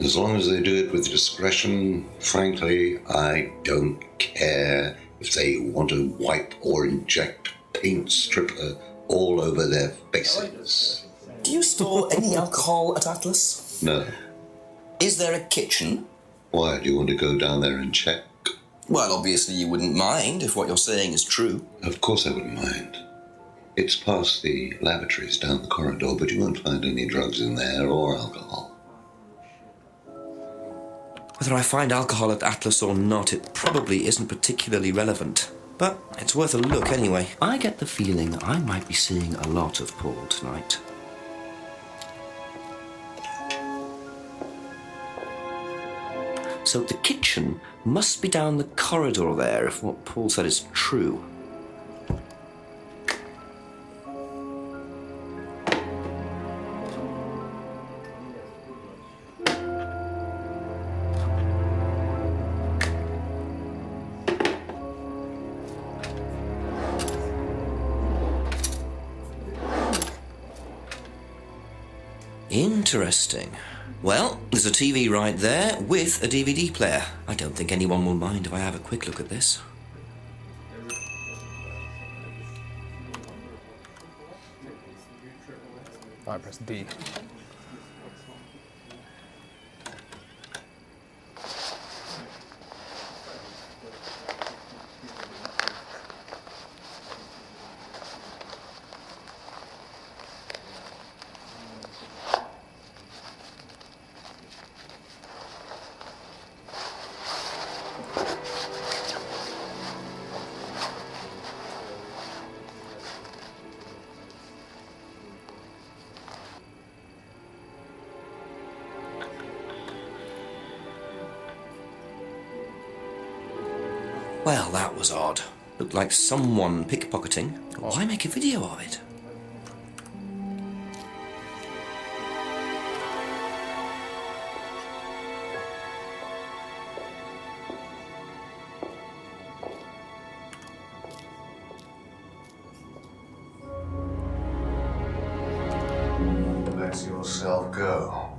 As long as they do it with discretion, frankly, I don't care if they want to wipe or inject paint stripper all over their faces. Do you store any alcohol at Atlas? No. Is there a kitchen? Why, do you want to go down there and check? Well, obviously you wouldn't mind if what you're saying is true. Of course I wouldn't mind. It's past the lavatories down the corridor, but you won't find any drugs in there or alcohol. Whether I find alcohol at Atlas or not, it probably isn't particularly relevant. But it's worth a look anyway. I get the feeling I might be seeing a lot of Paul tonight. So the kitchen must be down the corridor there, if what Paul said is true. Interesting. Well, there's a TV right there with a DVD player. I don't think anyone will mind if I have a quick look at this. I press D. Well, that was odd. Looked like someone pickpocketing. Why make a video of it? Let yourself go.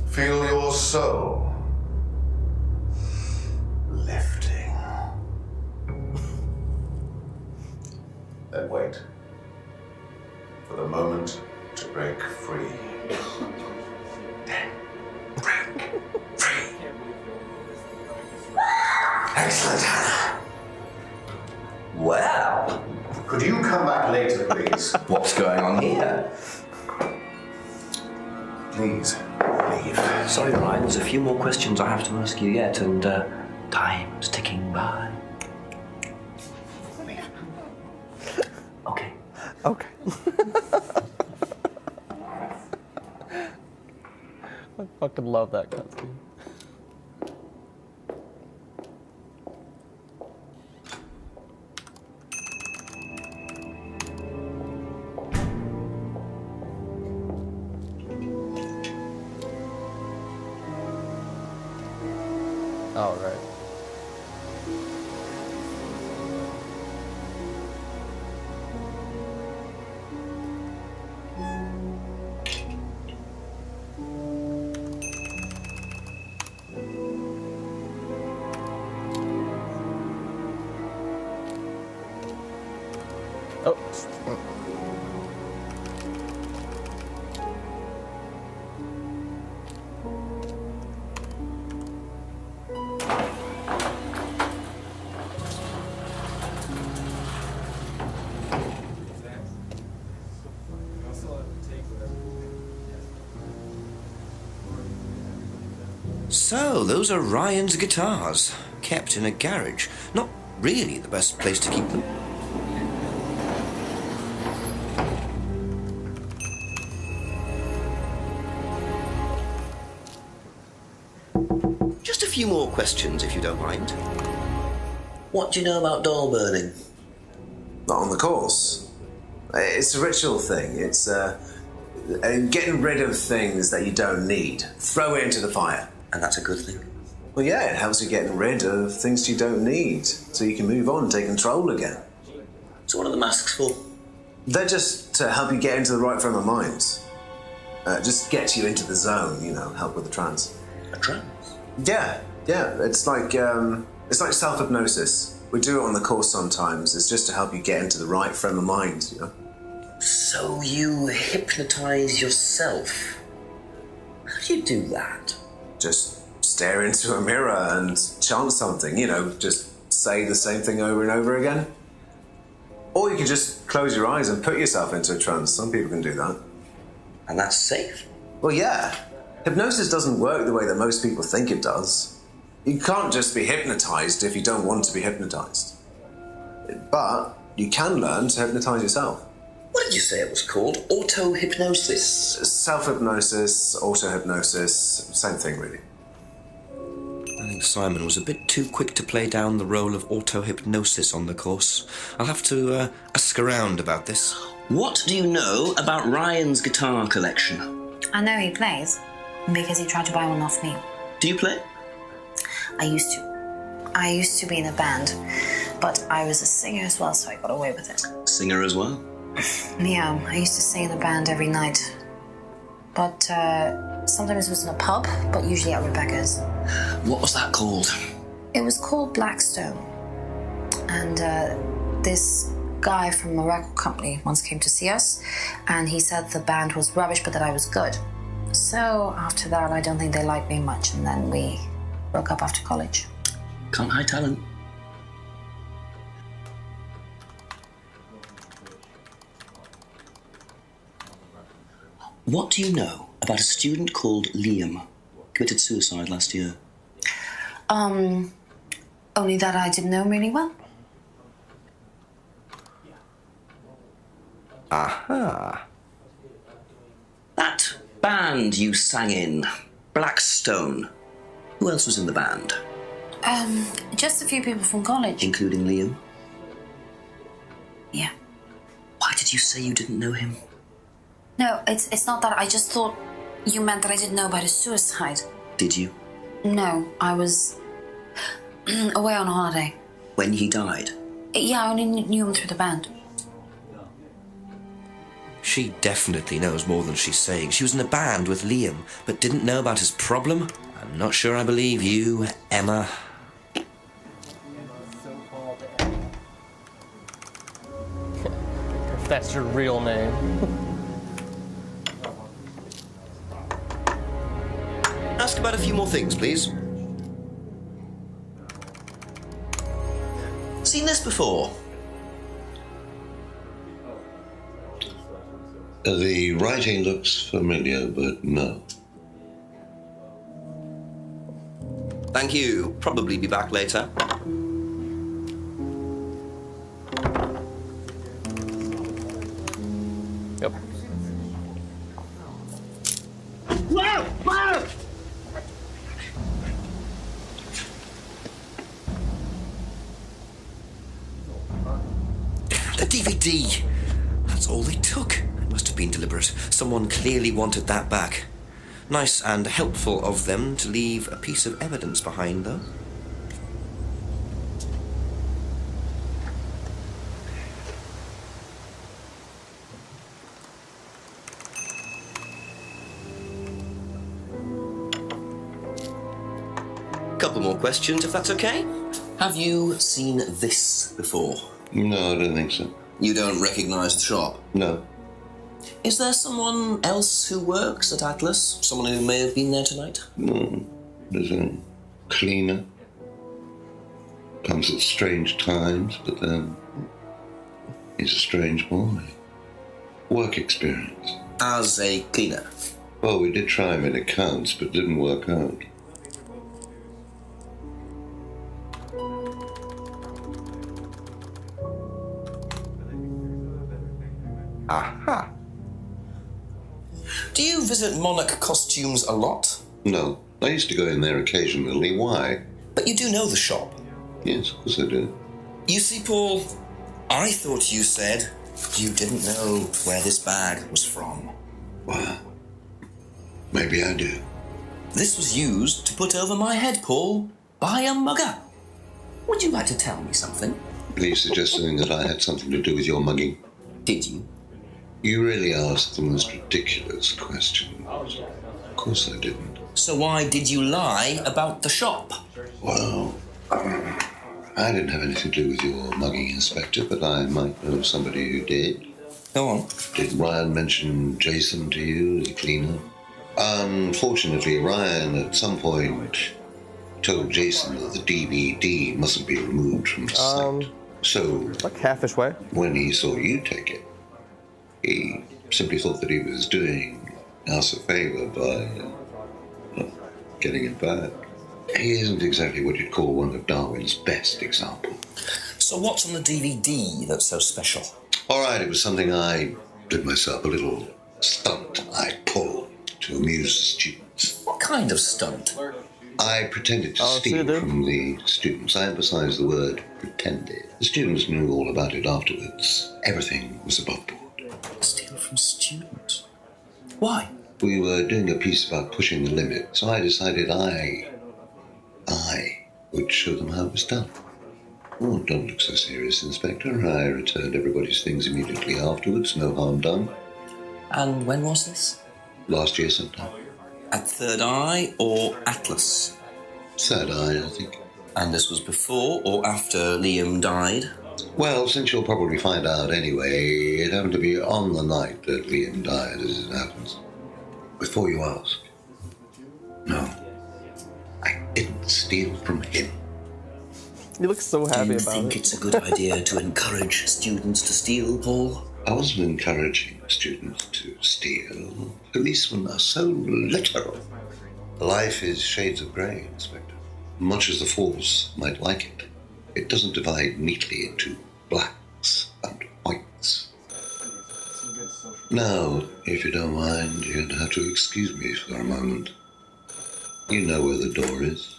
Feel your soul lifting. Then wait for the moment to break free. Break free. Excellent, Hannah. Well, could you come back later, please? What's going on here? Please, leave. Sorry, Ryan, there's a few more questions I have to ask you yet, and time's ticking by. Okay. Okay. I fucking love that cutscene. All right. Oh. So, those are Ryan's guitars, kept in a garage. Not really the best place to keep them. Just a few more questions, if you don't mind. What do you know about doll burning? Not on the course. It's a ritual thing. It's getting rid of things that you don't need. Throw it into the fire. And that's a good thing? Well, yeah, it helps you getting rid of things you don't need, so you can move on and take control again. So what are the masks for? They're just to help you get into the right frame of mind. Just get you into the zone, you know, help with the trance. A trance? Yeah. It's like self-hypnosis. We do it on the course sometimes. It's just to help you get into the right frame of mind, you know. So you hypnotize yourself? How do you do that? Just stare into a mirror and chant something, you know, just say the same thing over and over again. Or you can just close your eyes and put yourself into a trance. Some people can do that. And that's safe? Well, yeah. Hypnosis doesn't work the way that most people think it does. You can't just be hypnotized if you don't want to be hypnotized. But you can learn to hypnotize yourself. What did you say it was called? Auto-hypnosis? Self-hypnosis, auto-hypnosis, same thing, really. I think Simon was a bit too quick to play down the role of auto-hypnosis on the course. I'll have to ask around about this. What do you know about Ryan's guitar collection? I know he plays, because he tried to buy one off me. Do you play? I used to. I used to be in a band, but I was a singer as well, so I got away with it. Singer as well? Yeah, I used to sing in a band every night. But sometimes it was in a pub, but usually at Rebecca's. What was that called? It was called Blackstone. And this guy from a record company once came to see us, and he said the band was rubbish, but that I was good. So after that, I don't think they liked me much, and then we broke up after college. Can't hide talent. What do you know about a student called Liam? Committed suicide last year. Only that I didn't know him really well. Aha. That band you sang in, Blackstone, Who else was in the band? Just a few people from college. Including Liam? Yeah. Why did you say you didn't know him? No, it's not that. I just thought you meant that I didn't know about his suicide. Did you? No, I was away on holiday. When he died? Yeah, I only knew him through the band. She definitely knows more than she's saying. She was in a band with Liam, but didn't know about his problem? I'm not sure I believe you, Emma. If that's your real name. Ask about a few more things, please. Seen this before? The writing looks familiar, but no. Thank you. Probably be back later. Yep. Whoa! Whoa! The DVD! That's all they took. It must have been deliberate. Someone clearly wanted that back. Nice and helpful of them to leave a piece of evidence behind, though. Couple more questions, if that's okay. Have you seen this before? No, I don't think so. You don't recognise the shop? No. Is there someone else who works at Atlas? Someone who may have been there tonight? No. There's a cleaner. Comes at strange times, but then he's a strange boy. Work experience. As a cleaner? Well, we did try him in accounts, but didn't work out. Aha! Do you visit Monarch Costumes a lot? No. I used to go in there occasionally. Why? But you do know the shop? Yes, of course I do. You see, Paul, I thought you said you didn't know where this bag was from. Well, maybe I do. This was used to put over my head, Paul, by a mugger. Would you like to tell me something? Please suggesting that I had something to do with your mugging. Did you? You really asked the most ridiculous questions. Of course I didn't. So why did you lie about the shop? Well, I didn't have anything to do with your mugging, Inspector, but I might know somebody who did. Go on. Did Ryan mention Jason to you, the cleaner? Unfortunately, Ryan at some point told Jason that the DVD mustn't be removed from the site. So, like half-ish way. When he saw you take it, he simply thought that he was doing us a favour by getting it back. He isn't exactly what you'd call one of Darwin's best examples. So what's on the DVD that's so special? All right, it was something I did myself, a little stunt I pulled to amuse the students. What kind of stunt? I pretended to steal from the students. I emphasize the word pretended. The students knew all about it afterwards. Everything was above board. Steal from students? Why? We were doing a piece about pushing the limit, so I decided I would show them how it was done. Oh, don't look so serious, Inspector. I returned everybody's things immediately afterwards. No harm done. And when was this? Last year sometime. At Third Eye or Atlas? Third Eye, I think. And this was before or after Liam died? Well, since you'll probably find out anyway, it happened to be on the night that Liam died, as it happens. Before you ask, no, I didn't steal from him. You look so happy about it. Do you think it's a good idea to encourage students to steal, Paul? I wasn't encouraging students to steal. Policemen are so literal. Life is shades of grey, Inspector. Much as the Force might like it, it doesn't divide neatly into blacks and whites. Now, if you don't mind, you'd have to excuse me for a moment. You know where the door is.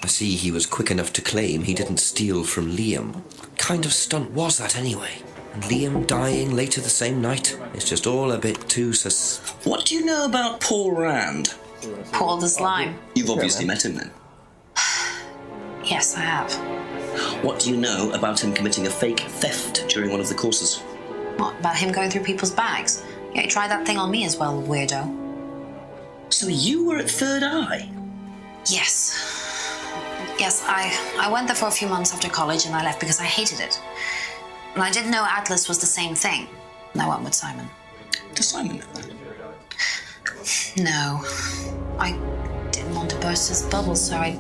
I see he was quick enough to claim he didn't steal from Liam. What kind of stunt was that anyway? And Liam dying later the same night? It's just all a bit too What do you know about Paul Rand? Paul the Slime. You've obviously met him then. Yes, I have. What do you know about him committing a fake theft during one of the courses? What, about him going through people's bags? Yeah, he tried that thing on me as well, weirdo. So you were at Third Eye? Yes. Yes, I went there for a few months after college and I left because I hated it. And I didn't know Atlas was the same thing. And I went with Simon. Does Simon know that? No. I didn't want to burst his bubble, so I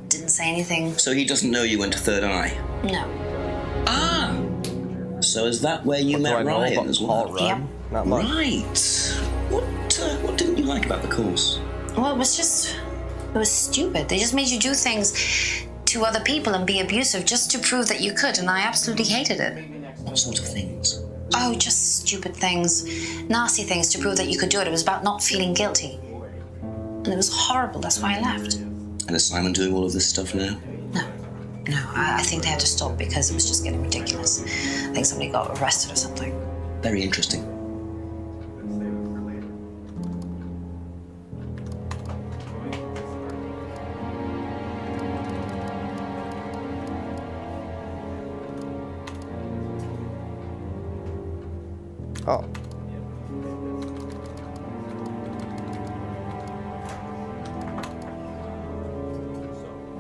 didn't say anything. So he doesn't know you went to Third Eye? No. Ah! So is that where you met Ryan as well? Yep. Not much. Right. What didn't you like about the course? Well, it was stupid. They just made you do things to other people and be abusive just to prove that you could, and I absolutely hated it. What sort of things? Oh, just stupid things. Nasty things to prove that you could do it. It was about not feeling guilty. And it was horrible. That's why I left. And is Simon doing all of this stuff now? No, I think they had to stop because it was just getting ridiculous. I think somebody got arrested or something. Very interesting. Oh.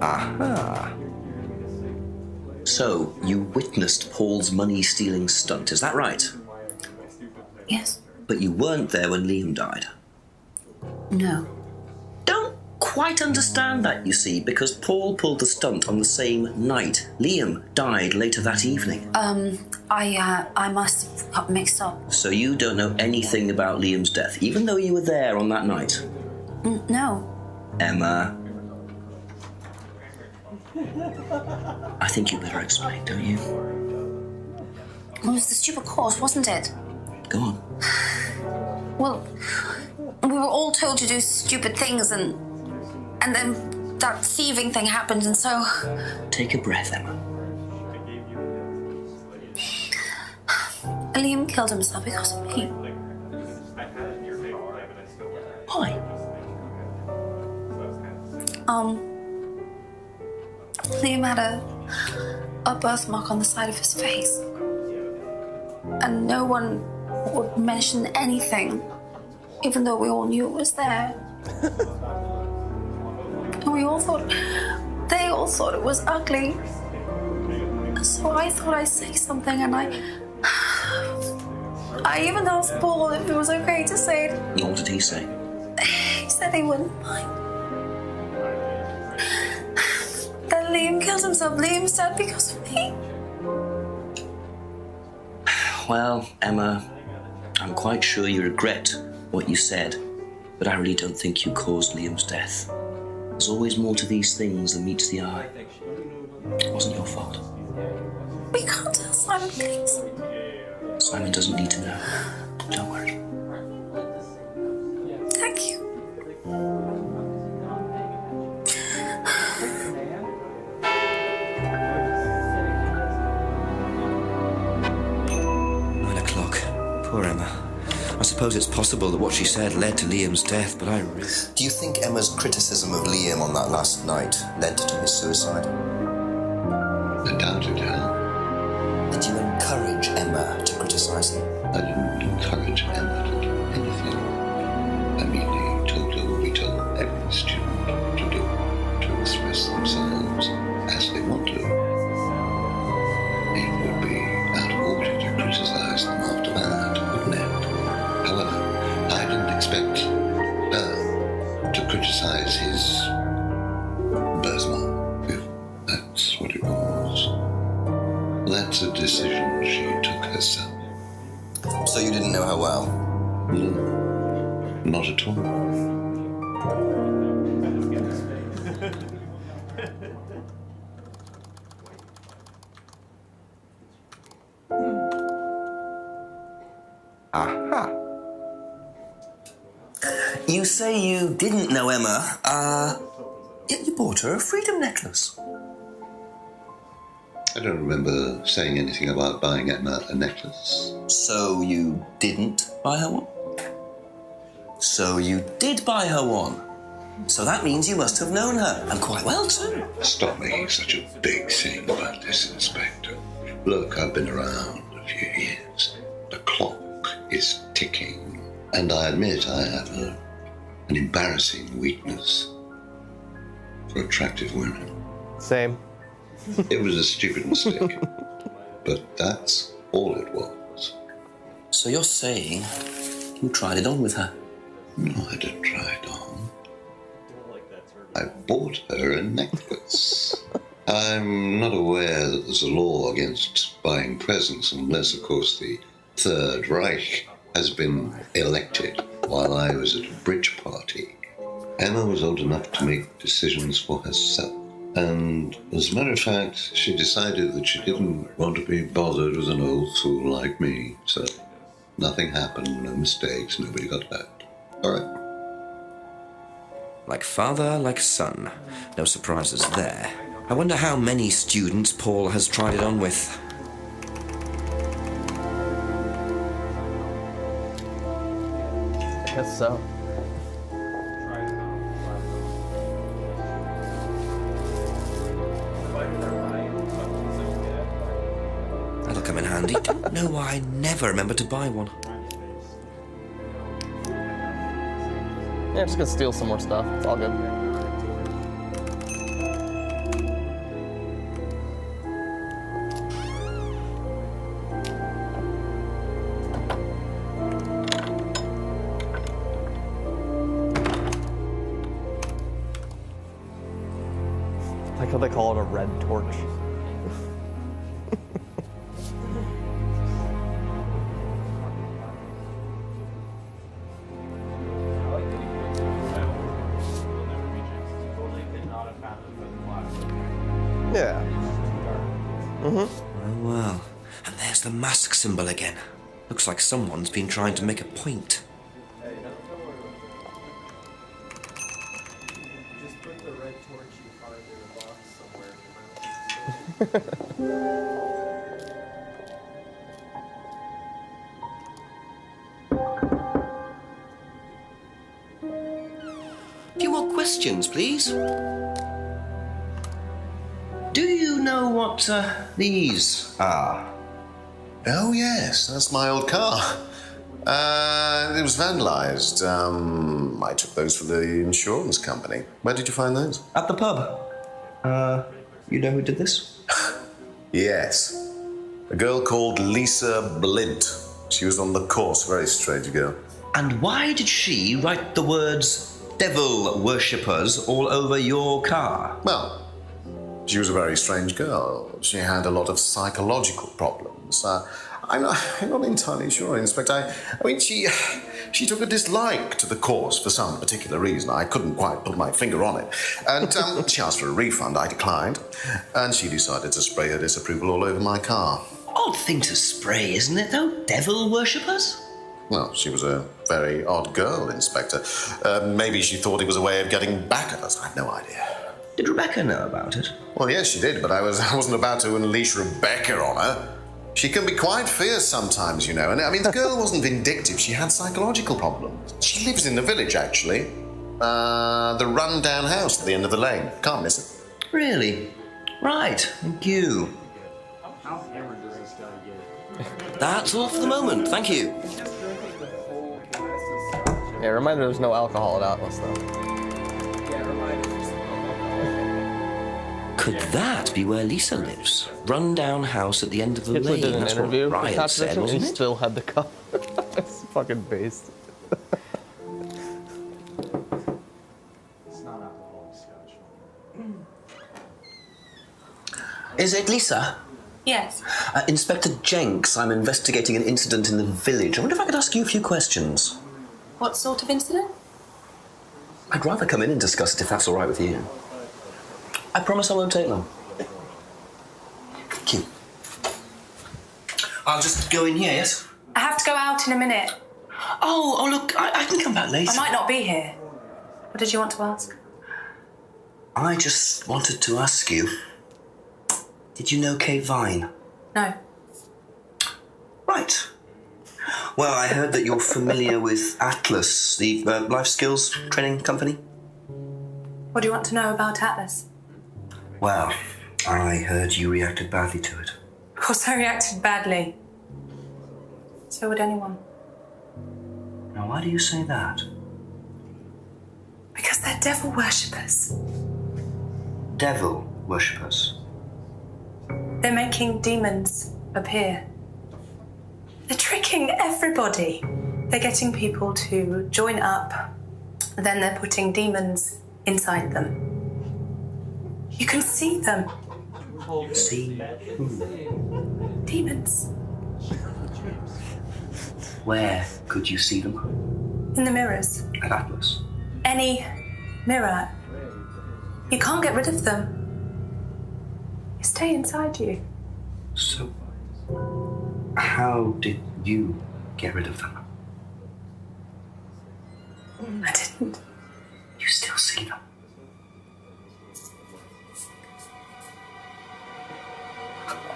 Aha. So, you witnessed Paul's money-stealing stunt, is that right? Yes. But you weren't there when Liam died. No. Don't quite understand that, you see, because Paul pulled the stunt on the same night. Liam died later that evening. I must have got mixed up. So you don't know anything about Liam's death, even though you were there on that night? No. Emma. I think you better explain, don't you? It was the stupid course, wasn't it? Go on. Well, we were all told to do stupid things and then that thieving thing happened and so... Take a breath, Emma. Liam killed himself because of me. Why? Liam had a birthmark on the side of his face. And no one would mention anything, even though we all knew it was there. And they all thought it was ugly. So I thought I'd say something, and I even asked Paul if it was okay to say it. What did he say? He said he wouldn't mind. Then Liam killed himself. Liam's dead because of me. Well, Emma, I'm quite sure you regret what you said, but I really don't think you caused Liam's death. There's always more to these things than meets the eye. It wasn't your fault. We can't tell Simon, please. Simon doesn't need to know. Don't worry. Thank you. Poor Emma. I suppose it's possible that what she said led to Liam's death, but I really... Do you think Emma's criticism of Liam on that last night led to his suicide? I doubt it, Al. Did you encourage Emma to criticise him? I didn't encourage Emma to do anything. I merely told her what we told every student to do, to express themselves as they want to. It would be out of order to criticize them after that, wouldn't it? However, I didn't expect her to criticize his birthmark, if that's what it was. That's a decision she took herself. So you didn't know her well? No, not at all. say you didn't know Emma, yet you bought her a freedom necklace. I don't remember saying anything about buying Emma a necklace. So you didn't buy her one? So you did buy her one. So that means you must have known her, and quite well too. Stop making such a big scene about this, Inspector. Look, I've been around a few years. The clock is ticking, and I admit I have an embarrassing weakness for attractive women. Same. It was a stupid mistake, but that's all it was. So you're saying you tried it on with her? No, I didn't try it on. I bought her a necklace. I'm not aware that there's a law against buying presents unless, of course, the Third Reich has been elected while I was at a bridge party. Emma was old enough to make decisions for herself. And as a matter of fact, she decided that she didn't want to be bothered with an old fool like me. So nothing happened, no mistakes, nobody got hurt. All right. Like father, like son. No surprises there. I wonder how many students Paul has tried it on with. I guess so. That'll come in handy. Don't know why I never remember to buy one. Yeah, I'm just gonna steal some more stuff. It's all good. I like how they call it a red torch. Yeah. Oh well. And there's the mask symbol again. Looks like someone's been trying to make a point. Just put the red torch you find in a box somewhere. A few more questions, please. Do you know what these are? Oh, yes, that's my old car. It was vandalized. I took those for the insurance company. Where did you find those? At the pub. You know who did this? Yes. A girl called Lisa Blint. She was on the course, very strange girl. And why did she write the words devil worshippers all over your car? Well, she was a very strange girl. She had a lot of psychological problems. I'm not entirely sure, Inspector. I mean, she took a dislike to the course for some particular reason. I couldn't quite put my finger on it. And she asked for a refund. I declined. And she decided to spray her disapproval all over my car. Odd thing to spray, isn't it, though? Devil worshippers? Well, she was a very odd girl, Inspector. Maybe she thought it was a way of getting back at us. I have no idea. Did Rebecca know about it? Well, yes, she did, but I wasn't about to unleash Rebecca on her. She can be quite fierce sometimes, you know. And I mean, the girl wasn't vindictive. She had psychological problems. She lives in the village, actually. The run-down house at the end of the lane. Can't miss it. Really? Right, thank you. How hammered does this guy get? That's all for the moment, thank you. Yeah, reminder there's no alcohol at Atlas, though. Could that be where Lisa lives? Run-down house at the end of the Hitler lane. did an That's interview what for Ryan said, Contradiction, and wasn't he it? still had the cup. It's fucking based. It's not alcoholic scotch. Is it Lisa? Yes. Inspector Jenks, I'm investigating an incident in the village. I wonder if I could ask you a few questions. What sort of incident? I'd rather come in and discuss it if that's all right with you. I promise I won't take long. Thank you. I'll just go in here, yes? I have to go out in a minute. Oh, look, I can come back later. I might not be here. What did you want to ask? I just wanted to ask you, did you know Kate Vine? No. Right. Well, I heard that you're familiar with Atlas, the life skills training company. What do you want to know about Atlas? Well, I heard you reacted badly to it. Of course I reacted badly. So would anyone. Now, why do you say that? Because they're devil worshippers. Devil worshippers? They're making demons appear. They're tricking everybody. They're getting people to join up, then they're putting demons inside them. You can see them. See who? Demons. Where could you see them? In the mirrors. At Atlas? Any mirror. You can't get rid of them. They stay inside you. So, how did you get rid of them? I didn't. You still see them?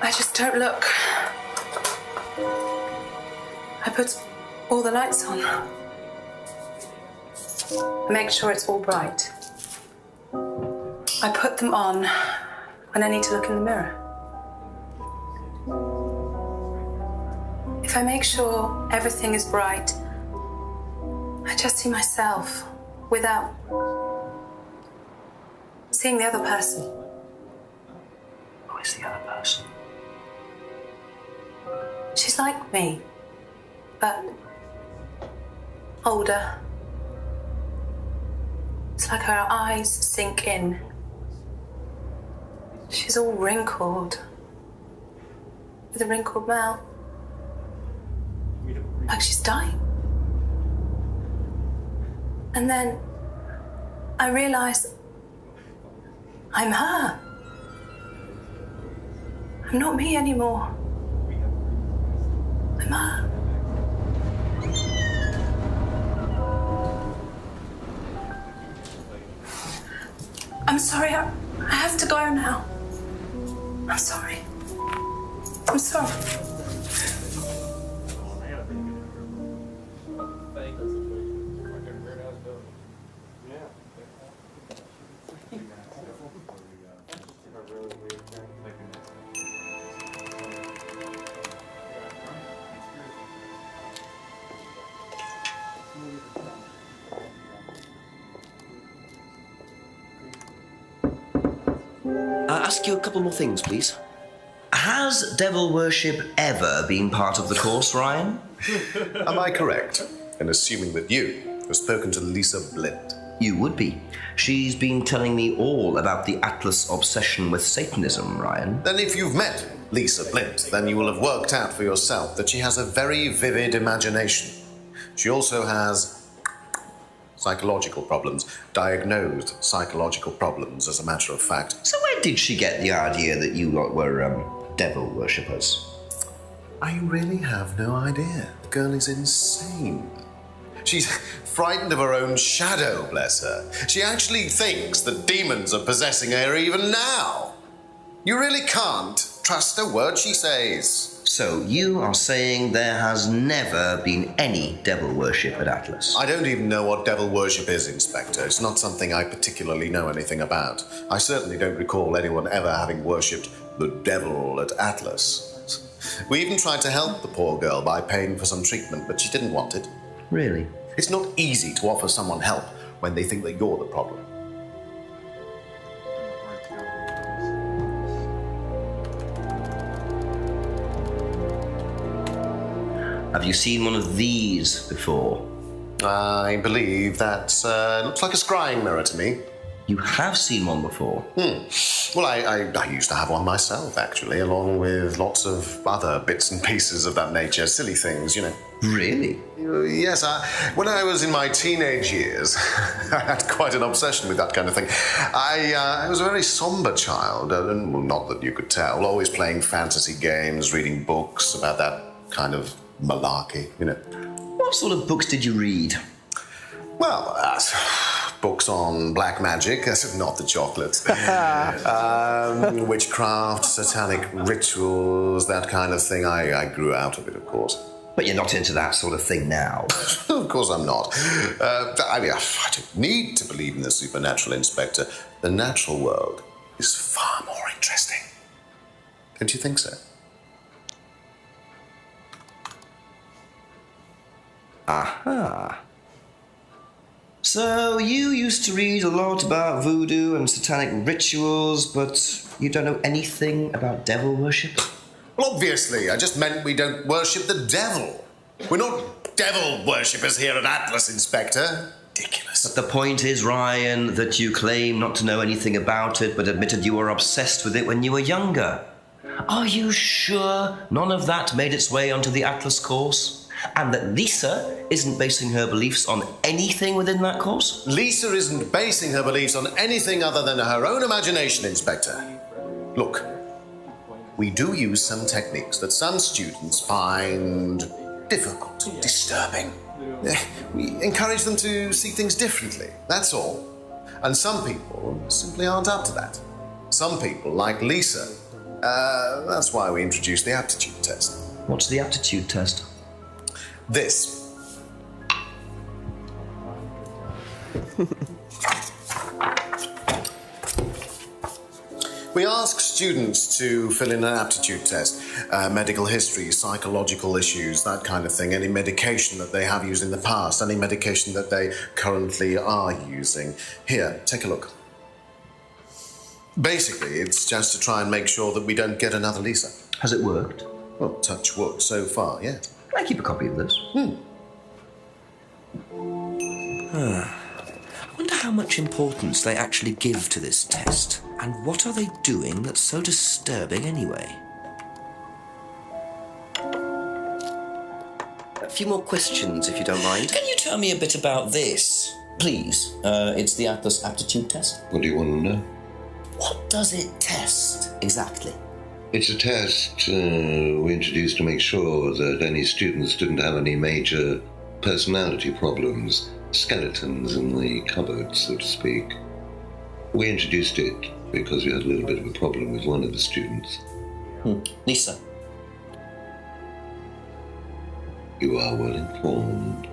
I just don't look. I put all the lights on. I make sure it's all bright. I put them on when I need to look in the mirror. If I make sure everything is bright, I just see myself without seeing the other person. Who is the other person? She's like me, but older. It's like her eyes sink in. She's all wrinkled, with a wrinkled mouth. Like she's dying. And then I realise I'm her. I'm not me anymore. I'm her. I'm sorry, I have to go now. I'm sorry. I'm sorry. I'll ask you a couple more things, please. Has devil worship ever been part of the course, Ryan? Am I correct in assuming that you have spoken to Lisa Blind? You would be. She's been telling me all about the Atlas obsession with Satanism, Ryan. Then if you've met Lisa Blind, then you will have worked out for yourself that she has a very vivid imagination. She also has psychological problems, diagnosed psychological problems, as a matter of fact. So where did she get the idea that you lot were, devil worshippers? I really have no idea. The girl is insane. She's frightened of her own shadow, bless her. She actually thinks that demons are possessing her even now. You really can't trust a word she says. So you are saying there has never been any devil worship at Atlas? I don't even know what devil worship is, Inspector. It's not something I particularly know anything about. I certainly don't recall anyone ever having worshipped the devil at Atlas. We even tried to help the poor girl by paying for some treatment, but she didn't want it. Really? It's not easy to offer someone help when they think that you're the problem. Have you seen one of these before? I believe that looks like a scrying mirror to me. You have seen one before? Well, I used to have one myself, actually, along with lots of other bits and pieces of that nature. Silly things, you know. Really? Yes, when I was in my teenage years, I had quite an obsession with that kind of thing. I was a very somber child, and well, not that you could tell, always playing fantasy games, reading books about that kind of malarkey, you know. What sort of books did you read? Well, books on black magic, not the chocolates. Witchcraft, satanic rituals, that kind of thing. I grew out of it, of course. But you're not into that sort of thing now. Of course I'm not. I don't need to believe in the supernatural, Inspector. The natural world is far more interesting. Don't you think so? Aha. So you used to read a lot about voodoo and satanic rituals, but you don't know anything about devil worship? Well, obviously. I just meant we don't worship the devil. We're not devil worshippers here at Atlas, Inspector. Ridiculous. But the point is, Ryan, that you claim not to know anything about it, but admitted you were obsessed with it when you were younger. Are you sure none of that made its way onto the Atlas course? And that Lisa isn't basing her beliefs on anything within that course? Lisa isn't basing her beliefs on anything other than her own imagination, Inspector. Look, we do use some techniques that some students find difficult, disturbing. We encourage them to see things differently, that's all. And some people simply aren't up to that. Some people, like Lisa, that's why we introduced the aptitude test. What's the aptitude test? This. We ask students to fill in an aptitude test. Medical history, psychological issues, that kind of thing. Any medication that they have used in the past, any medication that they currently are using. Here, take a look. Basically, it's just to try and make sure that we don't get another Lisa. Has it worked? Well, touch wood so far, yeah. Can I keep a copy of this? I wonder how much importance they actually give to this test. And what are they doing that's so disturbing anyway? A few more questions, if you don't mind. Can you tell me a bit about this, please? It's the Atlas aptitude test. What do you want to know? What does it test, exactly? It's a test we introduced to make sure that any students didn't have any major personality problems, skeletons in the cupboard, so to speak. We introduced it because we had a little bit of a problem with one of the students. Lisa. You are well informed.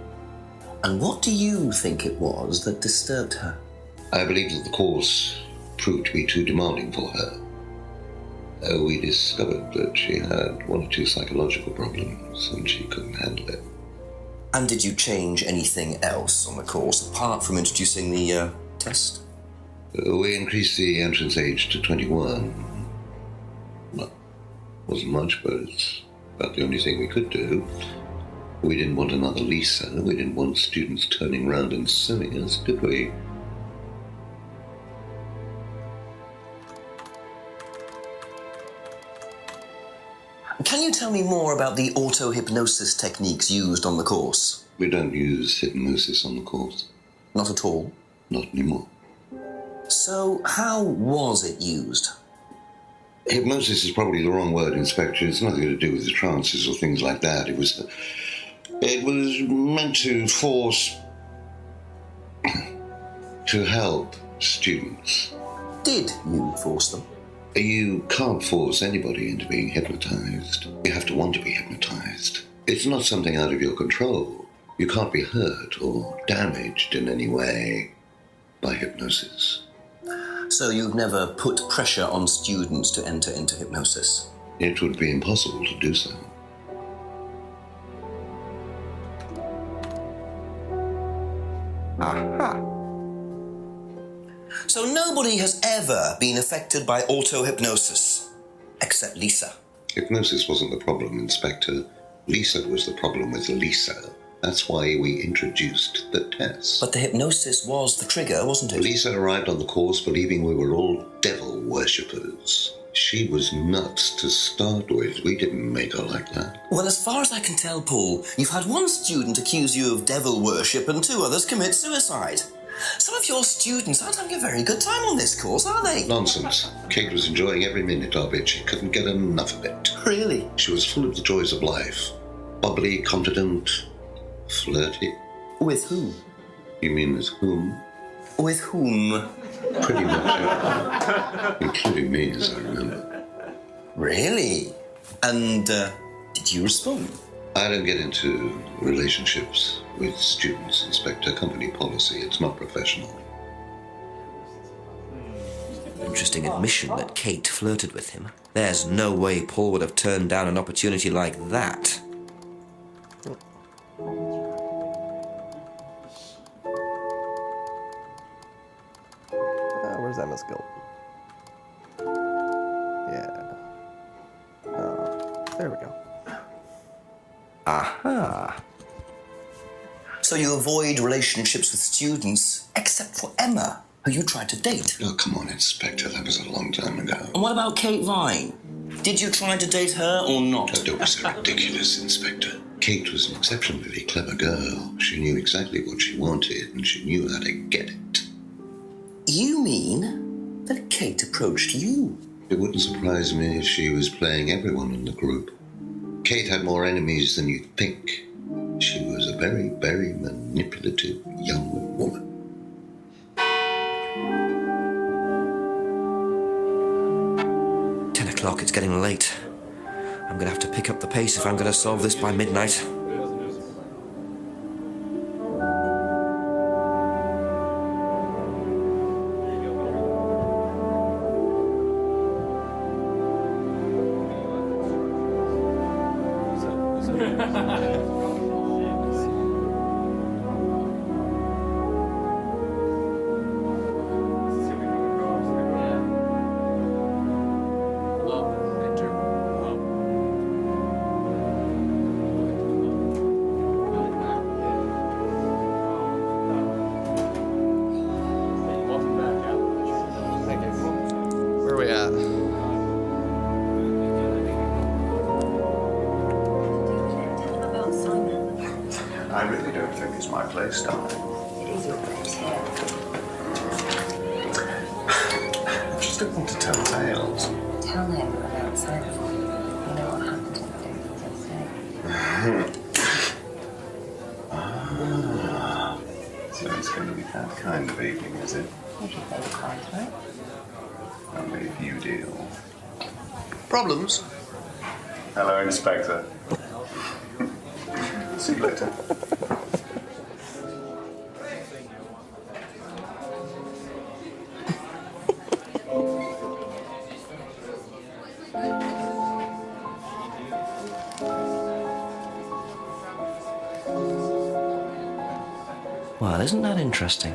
And what do you think it was that disturbed her? I believe that the course proved to be too demanding for her. We discovered that she had one or two psychological problems and she couldn't handle it. And did you change anything else on the course apart from introducing the test? We increased the entrance age to 21. Well, wasn't much, but it's about the only thing we could do. We didn't want another Lisa. We didn't want students turning around and suing us, did we? Can you tell me more about the auto-hypnosis techniques used on the course? We don't use hypnosis on the course. Not at all? Not anymore. So, how was it used? Hypnosis is probably the wrong word, Inspector. It's nothing to do with the trances or things like that. It was meant to force... to help students. Did you force them? You can't force anybody into being hypnotized. You have to want to be hypnotized. It's not something out of your control. You can't be hurt or damaged in any way by hypnosis. So you've never put pressure on students to enter into hypnosis? It would be impossible to do so. Aha. So nobody has ever been affected by auto-hypnosis, except Lisa. Hypnosis wasn't the problem, Inspector. Lisa was the problem with Lisa. That's why we introduced the test. But the hypnosis was the trigger, wasn't it? Lisa arrived on the course believing we were all devil worshippers. She was nuts to start with. We didn't make her like that. Well, as far as I can tell, Paul, you've had one student accuse you of devil worship and two others commit suicide. Some of your students aren't having a very good time on this course, are they? Nonsense. Kate was enjoying every minute of it. She couldn't get enough of it. Really? She was full of the joys of life. Bubbly, confident, Flirty? With who? You mean with whom? With whom? Pretty much, including me, as I remember. Really? And did you respond? I don't get into relationships with students, Inspector. Company policy. It's not professional. Interesting admission that Kate flirted with him. There's no way Paul would have turned down an opportunity like that. Where's Emma's guilt? Yeah. There we go. Aha. So you avoid relationships with students, except for Emma, who you tried to date. Oh, come on, Inspector. That was a long time ago. And what about Kate Vine? Did you try to date her or not? Don't be so ridiculous, Inspector. Kate was an exceptionally clever girl. She knew exactly what she wanted, and she knew how to get it. You mean that Kate approached you? It wouldn't surprise me if she was playing everyone in the group. Kate had more enemies than you'd think. She was a very, very manipulative young woman. O'clock, it's getting late. I'm gonna have to pick up the pace if I'm gonna solve this by midnight. Where are we at? I really don't think it's my place, darling. It is your place here. I just don't want to tell tales. Tell him about Simon. You know what happened to him, don't you? Ah, so it's going to be that kind of evening, is it? If you play the cards right. Only if you deal. Problems? Hello, Inspector. See you later. Well, isn't that interesting?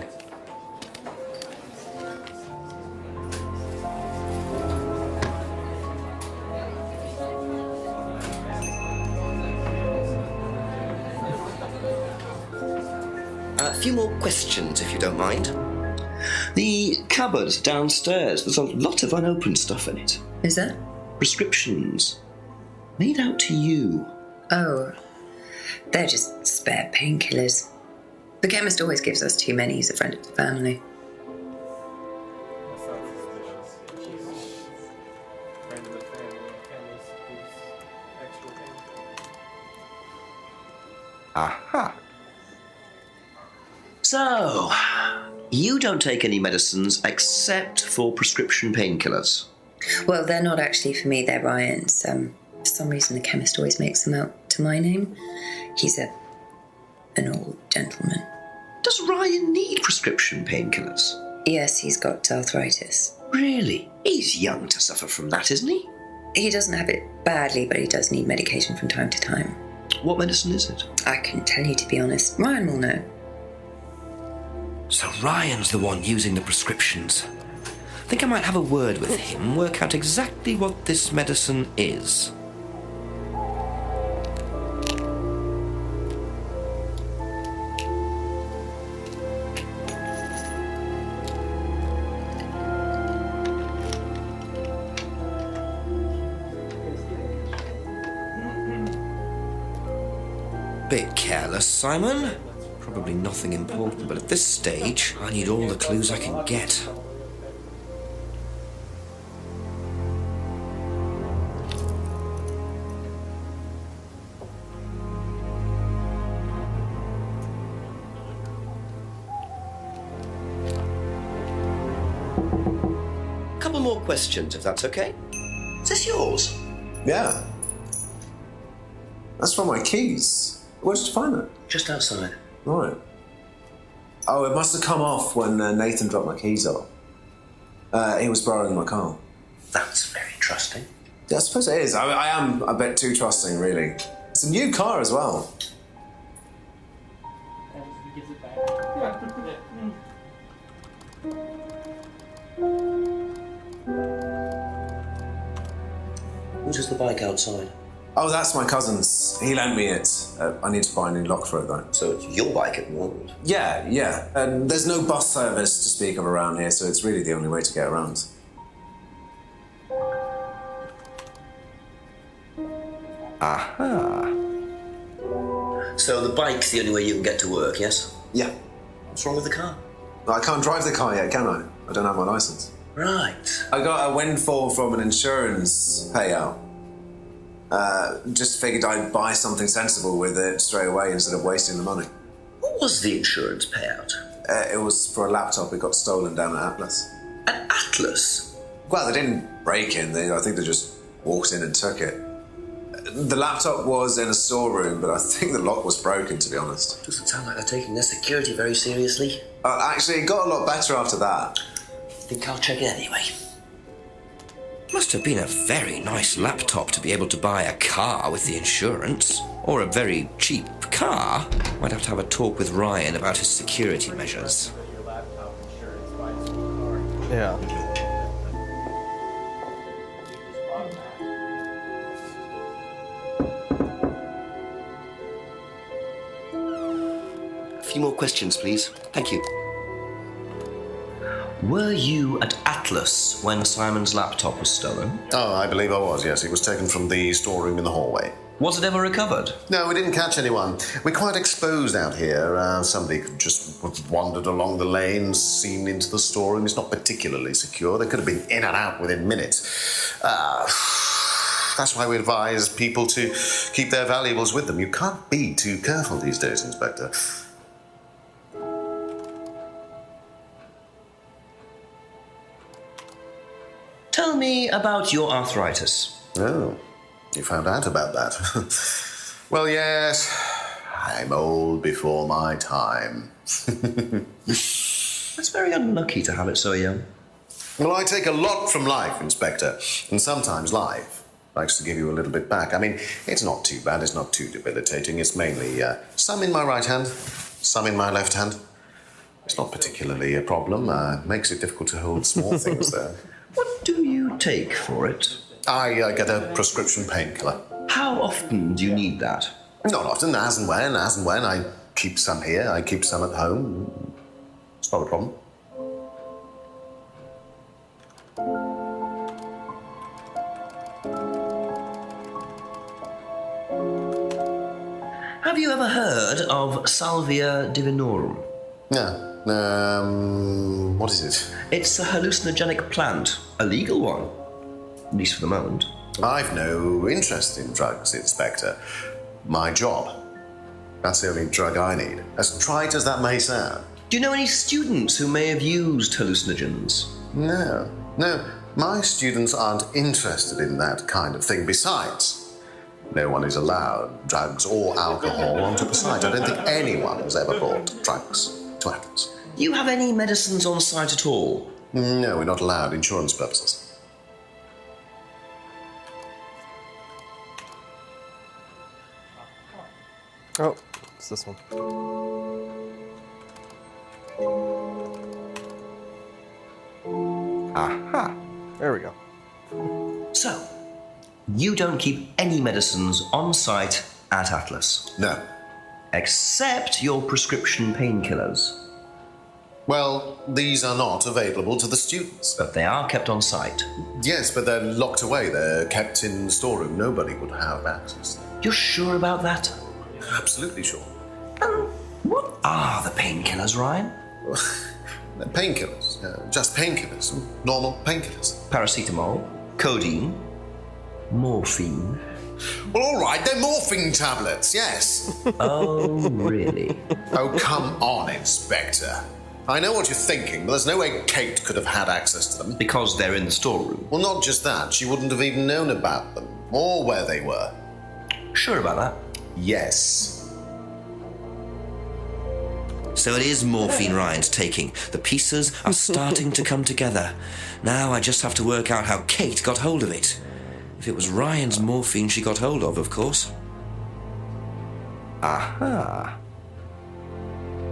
A few more questions, if you don't mind. The cupboard downstairs, there's a lot of unopened stuff in it. Is there? Prescriptions. Made out to you. Oh, they're just spare painkillers. The chemist always gives us too many. He's a friend of the family. Aha. So, you don't take any medicines except for prescription painkillers. Well, they're not actually for me. They're Ryan's. For some reason, the chemist always makes them out to my name. He's an old gentleman. Does Ryan need prescription painkillers? Yes, he's got arthritis. Really? He's young to suffer from that, isn't he? He doesn't have it badly, but he does need medication from time to time. What medicine is it? I couldn't tell you, to be honest. Ryan will know. So Ryan's the one using the prescriptions. I think I might have a word with him, work out exactly what this medicine is. Bit careless, Simon. Probably nothing important, but at this stage, I need all the clues I can get. couple more questions, if that's okay. Is this yours? Yeah. That's from my keys. Where did you find it? Just outside. Right. Oh, it must have come off when Nathan dropped my keys off. He was borrowing my car. That's very trusting. Yeah, I suppose it is. I am a bit too trusting, really. It's a new car as well. Whose is the bike outside? Oh, that's my cousin's. He lent me it. I need to buy a new lock for it, though. So it's your bike at the moment? Yeah. There's no bus service to speak of around here, so it's really the only way to get around. Aha. So the bike's the only way you can get to work, yes? Yeah. What's wrong with the car? I can't drive the car yet, can I? I don't have my license. Right. I got a windfall from an insurance payout. Just figured I'd buy something sensible with it straight away instead of wasting the money. What was the insurance payout? It was for a laptop. It got stolen down at Atlas. At Atlas? Well, they didn't break in. I think they just walked in and took it. The laptop was in a storeroom, but I think the lock was broken, to be honest. Doesn't sound like they're taking their security very seriously. Actually, it got a lot better after that. Think I'll check it anyway. Must have been a very nice laptop to be able to buy a car with the insurance. Or a very cheap car. Might have to have a talk with Ryan about his security measures. Yeah. A few more questions, please. Thank you. Were you at Atlas when Simon's laptop was stolen? Oh, I believe I was, yes. It was taken from the storeroom in the hallway. Was it ever recovered? No, we didn't catch anyone. We're quite exposed out here. Somebody could just have wandered along the lanes, seen into the storeroom. It's not particularly secure. They could have been in and out within minutes. That's why we advise people to keep their valuables with them. You can't be too careful these days, Inspector. Tell me about your arthritis. Oh, you found out about that. Well, yes, I'm old before my time. That's very unlucky to have it so young. Well, I take a lot from life, Inspector, and sometimes life likes to give you a little bit back. I mean, it's not too bad, it's not too debilitating. It's mainly some in my right hand, some in my left hand. It's not particularly a problem. Makes it difficult to hold small things, though. What do you take for it? I get a prescription painkiller. How often do you need that? Not often, as and when. I keep some here, I keep some at home. It's not a problem. Have you ever heard of Salvia divinorum? No. What is it? It's a hallucinogenic plant, a legal one, at least for the moment. I've no interest in drugs, Inspector. My job. That's the only drug I need. As trite as that may sound. Do you know any students who may have used hallucinogens? No. My students aren't interested in that kind of thing. Besides, no one is allowed drugs or alcohol onto the site. I don't think anyone has ever brought drugs to Atlas. Do you have any medicines on site at all? No, we're not allowed. Insurance purposes. Oh, it's this one. Aha! There we go. So, you don't keep any medicines on site at Atlas? No. Except your prescription painkillers? Well, these are not available to the students. But they are kept on site? Yes, but they're locked away. They're kept in the storeroom. Nobody would have access. You're sure about that? Absolutely sure. What are the painkillers, Ryan? Painkillers. Just painkillers. Normal painkillers. Paracetamol, codeine, morphine. Well, all right, they're morphine tablets, yes. Oh, really? Oh, come on, Inspector. I know what you're thinking, but there's no way Kate could have had access to them. Because they're in the storeroom. Well, not just that. She wouldn't have even known about them, or where they were. Sure about that? Yes. So it is morphine Ryan's taking. The pieces are starting to come together. Now I just have to work out how Kate got hold of it. If it was Ryan's morphine she got hold of course. Aha.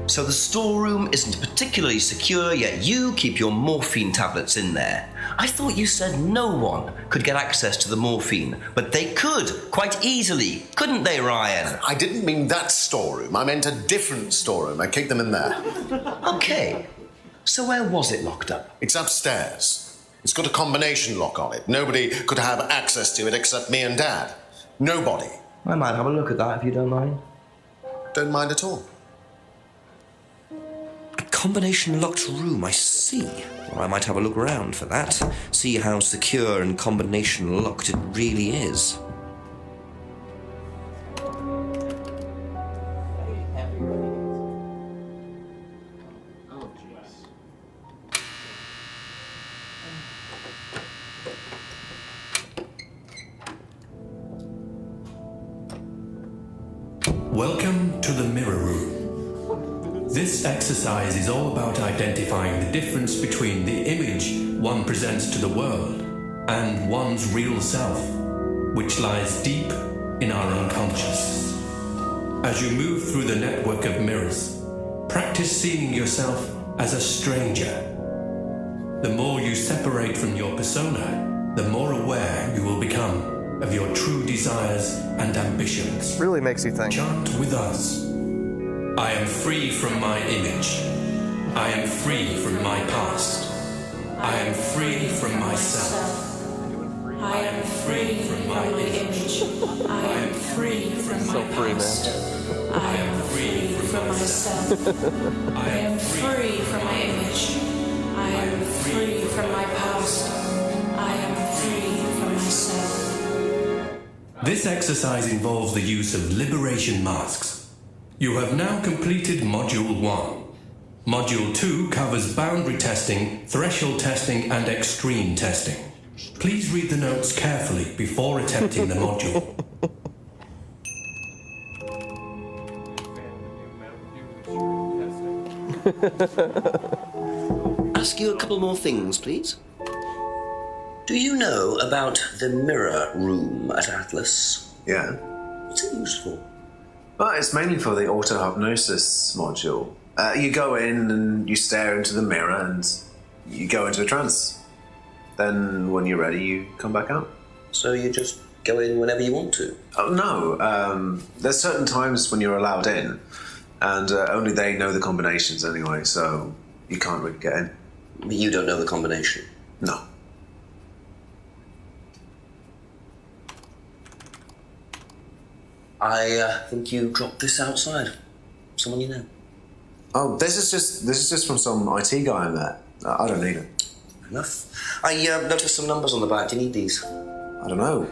So the storeroom isn't particularly secure, yet you keep your morphine tablets in there. I thought you said no one could get access to the morphine, but they could, quite easily, couldn't they, Ryan? I didn't mean that storeroom. I meant a different storeroom. I keep them in there. Okay. So where was it locked up? It's upstairs. It's got a combination lock on it. Nobody could have access to it except me and Dad. Nobody. I might have a look at that if you don't mind. Don't mind at all. Combination locked room, I see. Well, I might have a look around for that. See how secure and combination locked it really is. Welcome to the mirror room. This exercise is all about identifying the difference between the image one presents to the world and one's real self, which lies deep in our unconscious. As you move through the network of mirrors, practice seeing yourself as a stranger. The more you separate from your persona, the more aware you will become of your true desires and ambitions. Really makes you think. Chant with us. I am free from my image. I am free from my past. I am free from myself. I am free from my image. I am free from my past. I am free from myself. I am free from my image. I am free from my past. I am free from myself. This exercise involves the use of liberation masks. You have now completed Module 1. Module 2 covers boundary testing, threshold testing, and extreme testing. Please read the notes carefully before attempting the module. Ask you a couple more things, please. Do you know about the mirror room at Atlas? Yeah. What's it used for? Well, it's mainly for the auto-hypnosis module. You go in and you stare into the mirror and you go into a trance. Then when you're ready, you come back out. So you just go in whenever you want to? Oh, no. There's certain times when you're allowed in, and only they know the combinations anyway, so you can't really get in. But you don't know the combination? No. I think you dropped this outside. Someone you know. Oh, this is just from some IT guy I met. I don't need it. Enough. I noticed some numbers on the back. Do you need these? I don't know.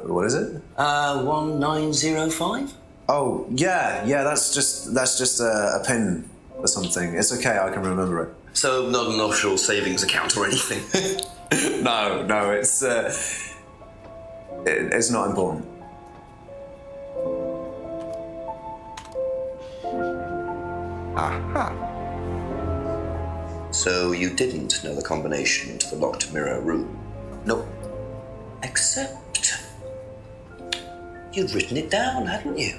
What is it? 1905. Oh yeah. That's just a pin or something. It's okay. I can remember it. So not an offshore savings account or anything. No. It's not important. Aha. So you didn't know the combination to the locked mirror room? Nope. Except you'd written it down, hadn't you?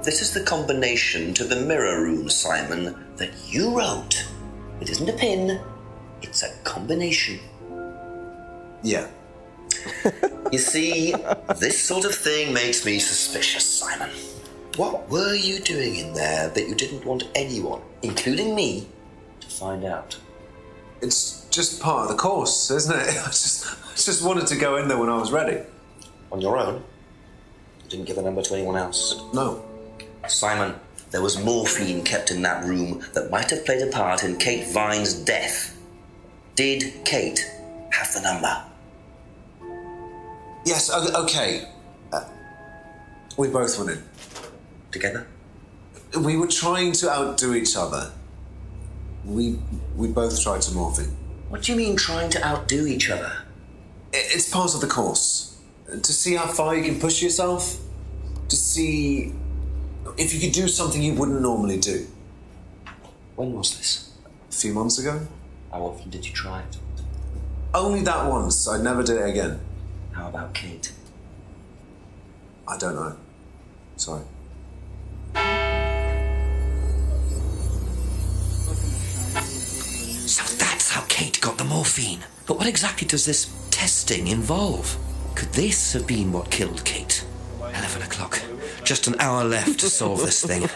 This is the combination to the mirror room, Simon, that you wrote. It isn't a pin, it's a combination. Yeah. You see, this sort of thing makes me suspicious, Simon. What were you doing in there that you didn't want anyone, including me, to find out? It's just part of the course, isn't it? I just wanted to go in there when I was ready. On your own? You didn't give the number to anyone else? No. Simon, there was morphine kept in that room that might have played a part in Kate Vine's death. Did Kate have the number? Yes, okay. We both went in. Together? We were trying to outdo each other. We both tried some morphine. What do you mean trying to outdo each other? It's part of the course. To see how far you can push yourself. To see if you could do something you wouldn't normally do. When was this? A few months ago. How often did you try it? Only that once. I never did it again. How about Kate? I don't know. Sorry. So that's how Kate got the morphine. But what exactly does this testing involve? Could this have been what killed Kate? 11 o'clock. Just an hour left to solve this thing.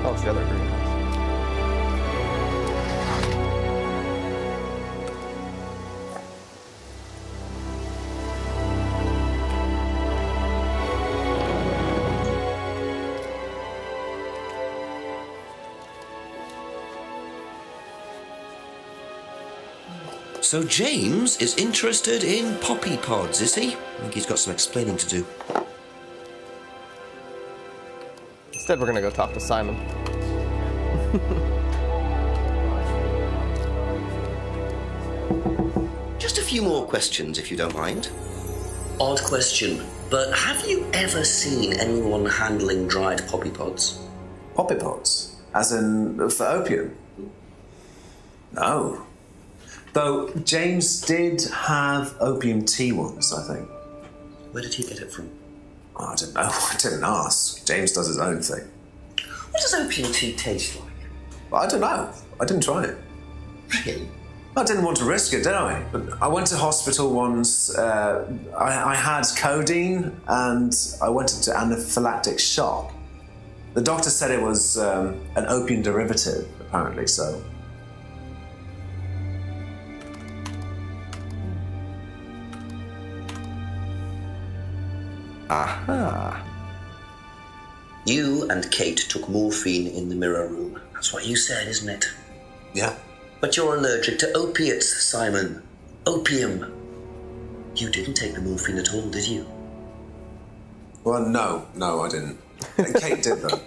Oh, it's the other greenhouse. So James is interested in poppy pods, is he? I think he's got some explaining to do. Instead, we're gonna go talk to Simon. Just a few more questions, if you don't mind. Odd question, but have you ever seen anyone handling dried poppy pods? Poppy pods? As in, for opium? No. Though James did have opium tea once, I think. Where did he get it from? Oh, I don't know. I didn't ask. James does his own thing. What does opium tea taste like? I don't know. I didn't try it. Really? I didn't want to risk it, did I? But I went to hospital once. I had codeine and I went into anaphylactic shock. The doctor said it was an opium derivative, apparently, so. Aha. You and Kate took morphine in the mirror room. That's what you said, isn't it? Yeah. But you're allergic to opiates, Simon. Opium. You didn't take the morphine at all, did you? Well, no, I didn't. Kate did, though.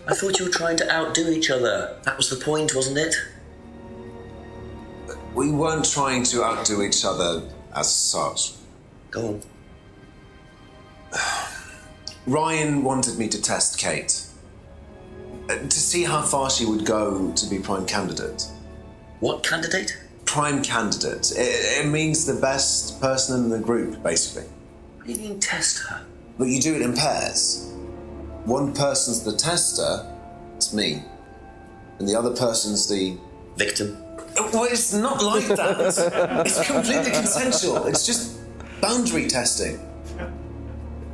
I thought you were trying to outdo each other. That was the point, wasn't it? We weren't trying to outdo each other as such. Go on. Ryan wanted me to test Kate. To see how far she would go to be prime candidate. What candidate? Prime candidate. It means the best person in the group, basically. What do you mean test her? But you do it in pairs. One person's the tester, it's me. And the other person's the... victim. Well, it's not like that. It's completely consensual. It's just boundary testing.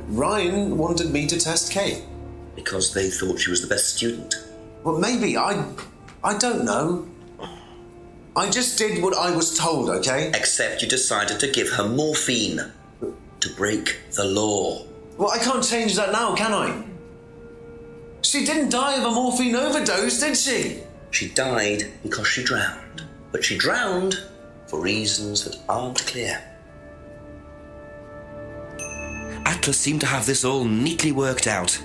Ryan wanted me to test Kate. Because they thought she was the best student? Well, maybe. I don't know. I just did what I was told, okay? Except you decided to give her morphine. To break the law. Well, I can't change that now, can I? She didn't die of a morphine overdose, did she? She died because she drowned. But she drowned for reasons that aren't clear. Atlas seemed to have this all neatly worked out.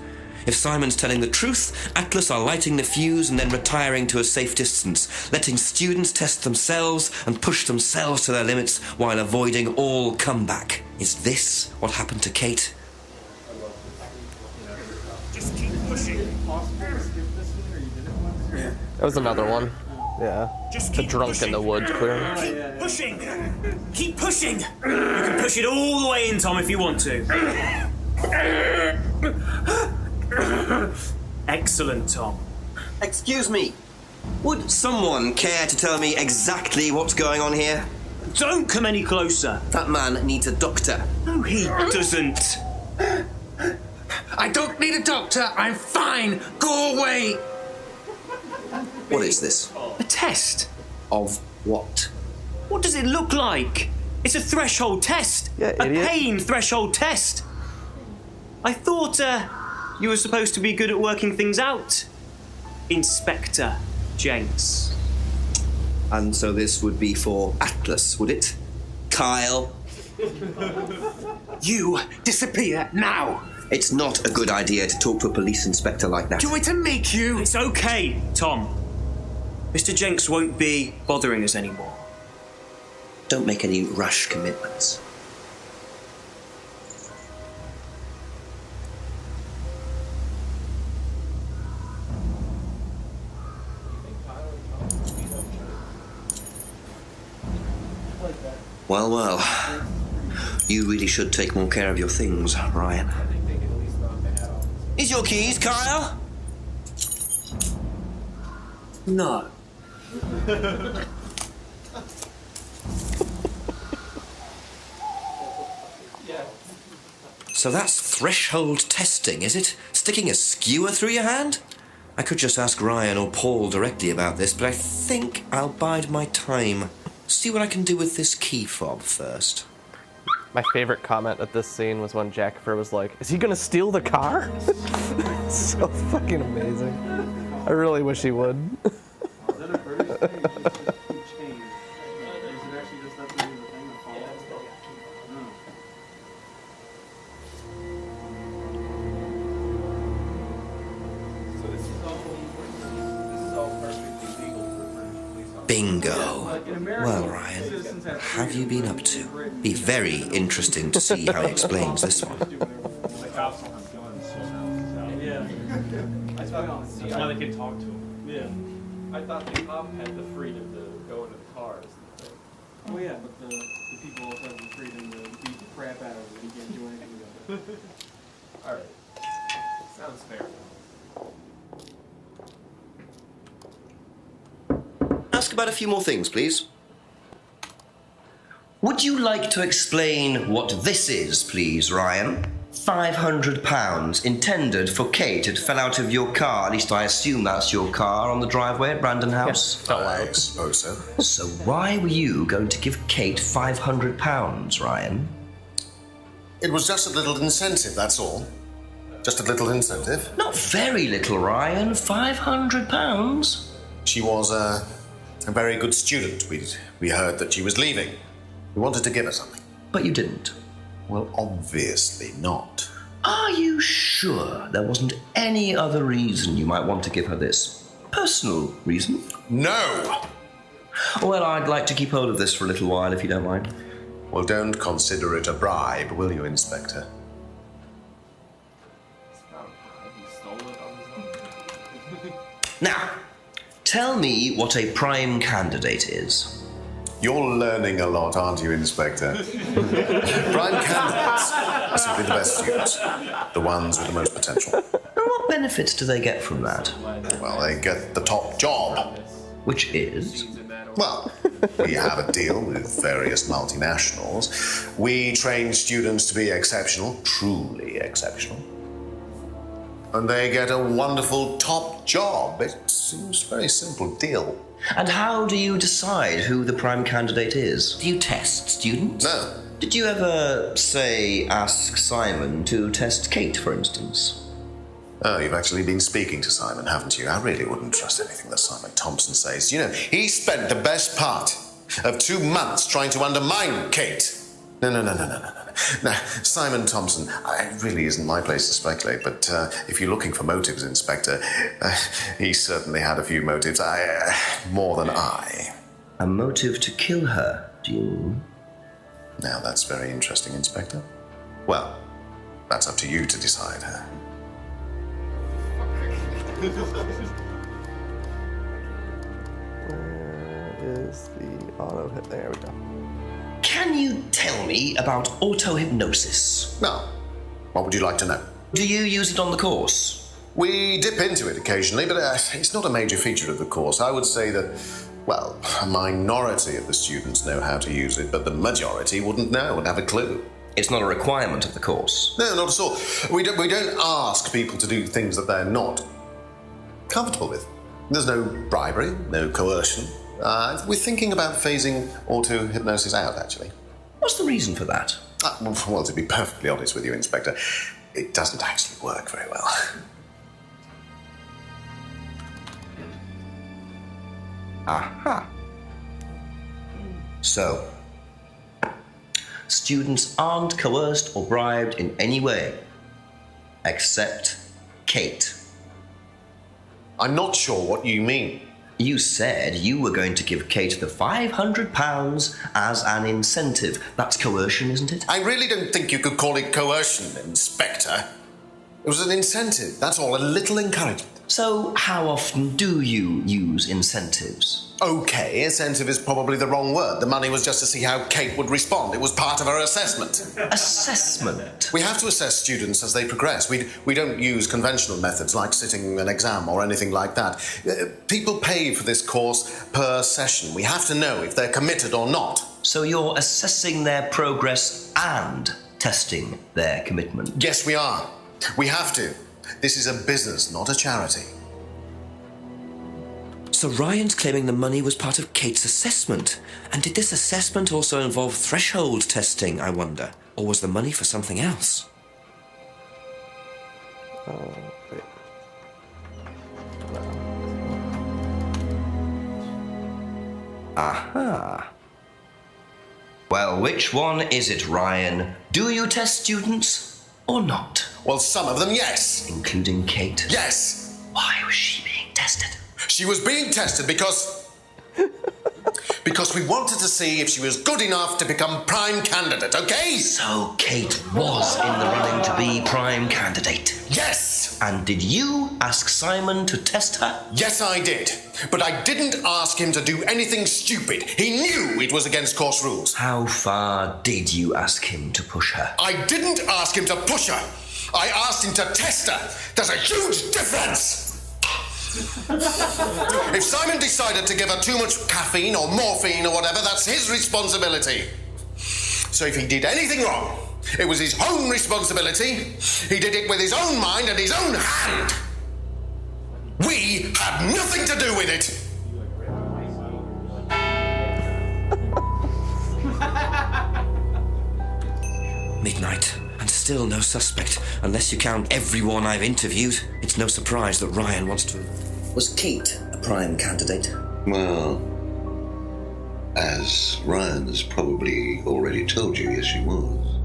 If Simon's telling the truth, Atlas are lighting the fuse and then retiring to a safe distance, letting students test themselves and push themselves to their limits while avoiding all comeback. Is this what happened to Kate? Just keep pushing. That was another one. Yeah. Just The keep drunk pushing. in the wood, clearly. Keep pushing. Keep pushing. You can push it all the way in, Tom, if you want to. Excellent, Tom. Excuse me. Would someone care to tell me exactly what's going on here? Don't come any closer. That man needs a doctor. No, he doesn't. I don't need a doctor. I'm fine. Go away. What is this? A test. Of what? What does it look like? It's a threshold test. Yeah, idiot. A pain threshold test. I thought you were supposed to be good at working things out, Inspector Jenks. And so this would be for Atlas, would it? Kyle? You disappear now. It's not a good idea to talk to a police inspector like that. Do you want me to make you? It's okay, Tom. Mr. Jenks won't be bothering us anymore. Don't make any rash commitments. Well, well. You really should take more care of your things, Ryan. Is your keys, Kyle? No. So that's threshold testing, is it? Sticking a skewer through your hand? I could just ask Ryan or Paul directly about this, but I think I'll bide my time. See what I can do with this key fob first. My favorite comment at this scene was when Jackfur was like, "Is he gonna steal the car?" So fucking amazing. I really wish he would. Bingo. Well, Ryan, have you been up to? Be very interesting to see how he explains this one. Yeah. That's why they can talk to him. Yeah. I thought the cop had the freedom to go into the cars. Oh yeah, but the people also have the freedom to beat the crap out of him and he can't do anything about it. Alright. Sounds fair. Ask about a few more things, please. Would you like to explain what this is, please, Ryan? £500 intended for Kate. It fell out of your car. At least I assume that's your car on the driveway at Brandon House. Yeah, I suppose so. So why were you going to give Kate £500, Ryan? It was just a little incentive, that's all. Just a little incentive. Not very little, Ryan. £500. She was a very good student. We heard that she was leaving. We wanted to give her something. But you didn't. Well, obviously not. Are you sure there wasn't any other reason you might want to give her this? Personal reason? No! Well, I'd like to keep hold of this for a little while, if you don't mind. Well, don't consider it a bribe, will you, Inspector? Now, tell me what a prime candidate is. You're learning a lot, aren't you, Inspector? Prime candidates are simply the best students, the ones with the most potential. And what benefits do they get from that? Well, they get the top job. Which is? Well, we have a deal with various multinationals. We train students to be exceptional, truly exceptional. And they get a wonderful top job. It's a very simple deal. And how do you decide who the prime candidate is? Do you test students? No. Did you ever, say, ask Simon to test Kate, for instance? Oh, you've actually been speaking to Simon, haven't you? I really wouldn't trust anything that Simon Thompson says. You know, he spent the best part of 2 months trying to undermine Kate. No. Now, Simon Thompson, it really isn't my place to speculate, but if you're looking for motives, Inspector, he certainly had a few motives, more than I. A motive to kill her, do you mean? Now, that's very interesting, Inspector. Well, that's up to you to decide. Where is the auto hit? There we go. Can you tell me about auto-hypnosis? No. What would you like to know? Do you use it on the course? We dip into it occasionally, but it's not a major feature of the course. I would say that, well, a minority of the students know how to use it, but the majority wouldn't know and have a clue. It's not a requirement of the course? No, not at all. We don't ask people to do things that they're not comfortable with. There's no bribery, no coercion. We're thinking about phasing auto-hypnosis out, actually. What's the reason for that? Well, to be perfectly honest with you, Inspector, it doesn't actually work very well. Aha. So, students aren't coerced or bribed in any way, except Kate. I'm not sure what you mean. You said you were going to give Kate the £500 as an incentive. That's coercion, isn't it? I really don't think you could call it coercion, Inspector. It was an incentive, that's all, a little encouragement. So, how often do you use incentives? Okay, incentive is probably the wrong word. The money was just to see how Kate would respond. It was part of her assessment. Assessment? We have to assess students as they progress. We don't use conventional methods like sitting an exam or anything like that. People pay for this course per session. We have to know if they're committed or not. So you're assessing their progress and testing their commitment? Yes, we are. We have to. This is a business, not a charity. So Ryan's claiming the money was part of Kate's assessment. And did this assessment also involve threshold testing, I wonder? Or was the money for something else? Aha. Well, which one is it, Ryan? Do you test students or not? Well, some of them, yes. Including Kate? Yes. Why was she being tested? She was being tested because we wanted to see if she was good enough to become prime candidate, okay? So Kate was in the running to be prime candidate? Yes! And did you ask Simon to test her? Yes, I did. But I didn't ask him to do anything stupid. He knew it was against course rules. How far did you ask him to push her? I didn't ask him to push her. I asked him to test her. There's a huge difference. If Simon decided to give her too much caffeine or morphine or whatever, that's his responsibility. So if he did anything wrong, it was his own responsibility. He did it with his own mind and his own hand. We had nothing to do with it. Midnight, and still no suspect, unless you count everyone I've interviewed. It's no surprise that Ryan wants to... Was Kate a prime candidate? Well, as Ryan has probably already told you, yes, she was.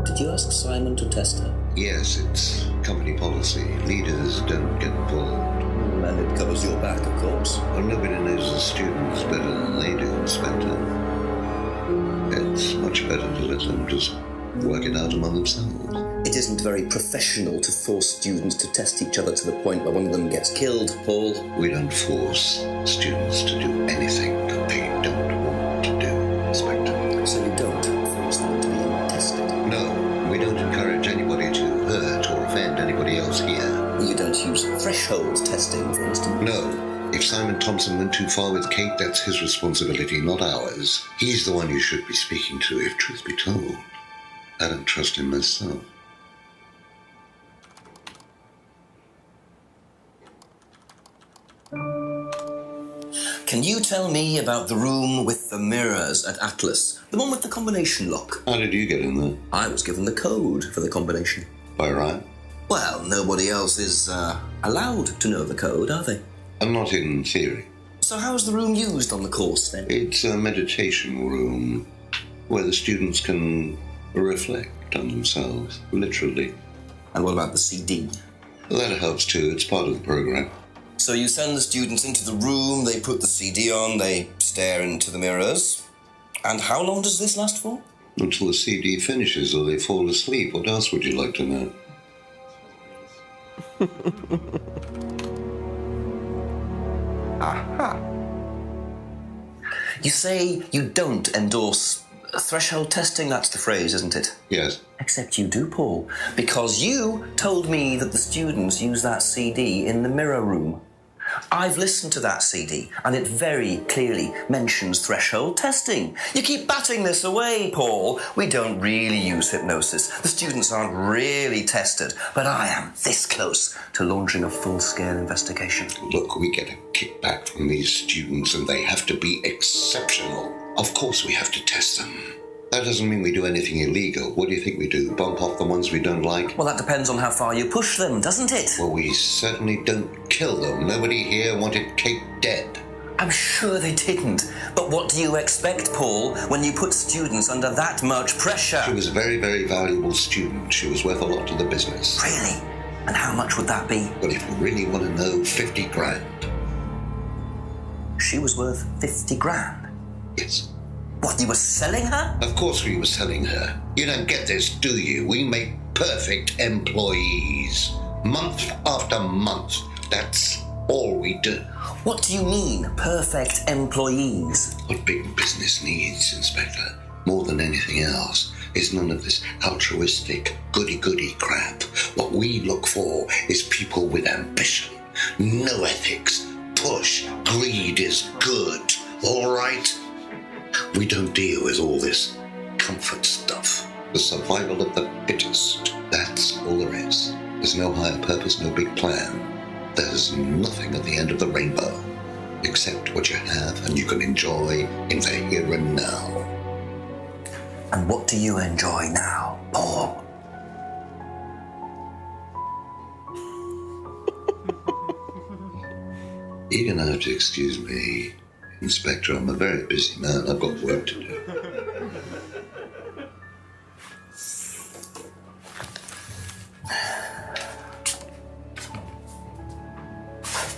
Did you ask Simon to test her? Yes, it's company policy. Leaders don't get involved. And it covers your back, of course. Well, nobody knows the students better than they do, Inspector. It's much better to let them just work it out among themselves. It isn't very professional to force students to test each other to the point where one of them gets killed, Paul. We don't force students to do anything that they don't want to do, Inspector. So you don't force them to be tested? No, we don't encourage anybody to hurt or offend anybody else here. You don't use threshold testing, for instance? No. If Simon Thompson went too far with Kate, that's his responsibility, not ours. He's the one you should be speaking to, if truth be told. I don't trust him myself. Can you tell me about the room with the mirrors at Atlas? The one with the combination lock? How did you get in there? I was given the code for the combination. By Ryan? Well, nobody else is allowed to know the code, are they? Not in theory. So how's the room used on the course, then? It's a meditation room where the students can reflect on themselves, literally. And what about the CD? That helps too. It's part of the program. So you send the students into the room, they put the CD on, they stare into the mirrors. And how long does this last for? Until the CD finishes or they fall asleep. What else would you like to know? Aha. You say you don't endorse threshold testing, that's the phrase, isn't it? Yes. Except you do, Paul. Because you told me that the students use that CD in the mirror room. I've listened to that CD, and it very clearly mentions threshold testing. You keep batting this away, Paul. We don't really use hypnosis. The students aren't really tested, but I am this close to launching a full-scale investigation. Look, we get a kickback from these students, and they have to be exceptional. Of course we have to test them. That doesn't mean we do anything illegal. What do you think we do? Bump off the ones we don't like? Well, that depends on how far you push them, doesn't it? Well, we certainly don't kill them. Nobody here wanted Kate dead. I'm sure they didn't. But what do you expect, Paul, when you put students under that much pressure? She was a very, very valuable student. She was worth a lot to the business. Really? And how much would that be? Well, if you really want to know, 50 grand. She was worth 50 grand? Yes. What, you were selling her? Of course we were selling her. You don't get this, do you? We make perfect employees. Month after month. That's all we do. What do you mean, perfect employees? What big business needs, Inspector, more than anything else, is none of this altruistic goody-goody crap. What we look for is people with ambition, no ethics. Push. Greed is good, all right? We don't deal with all this comfort stuff. The survival of the fittest. That's all there is. There's no higher purpose, no big plan. There's nothing at the end of the rainbow. Except what you have and you can enjoy in the here and now. And what do you enjoy now, Paul? You're gonna have to excuse me, Inspector. I'm a very busy man. I've got work to do.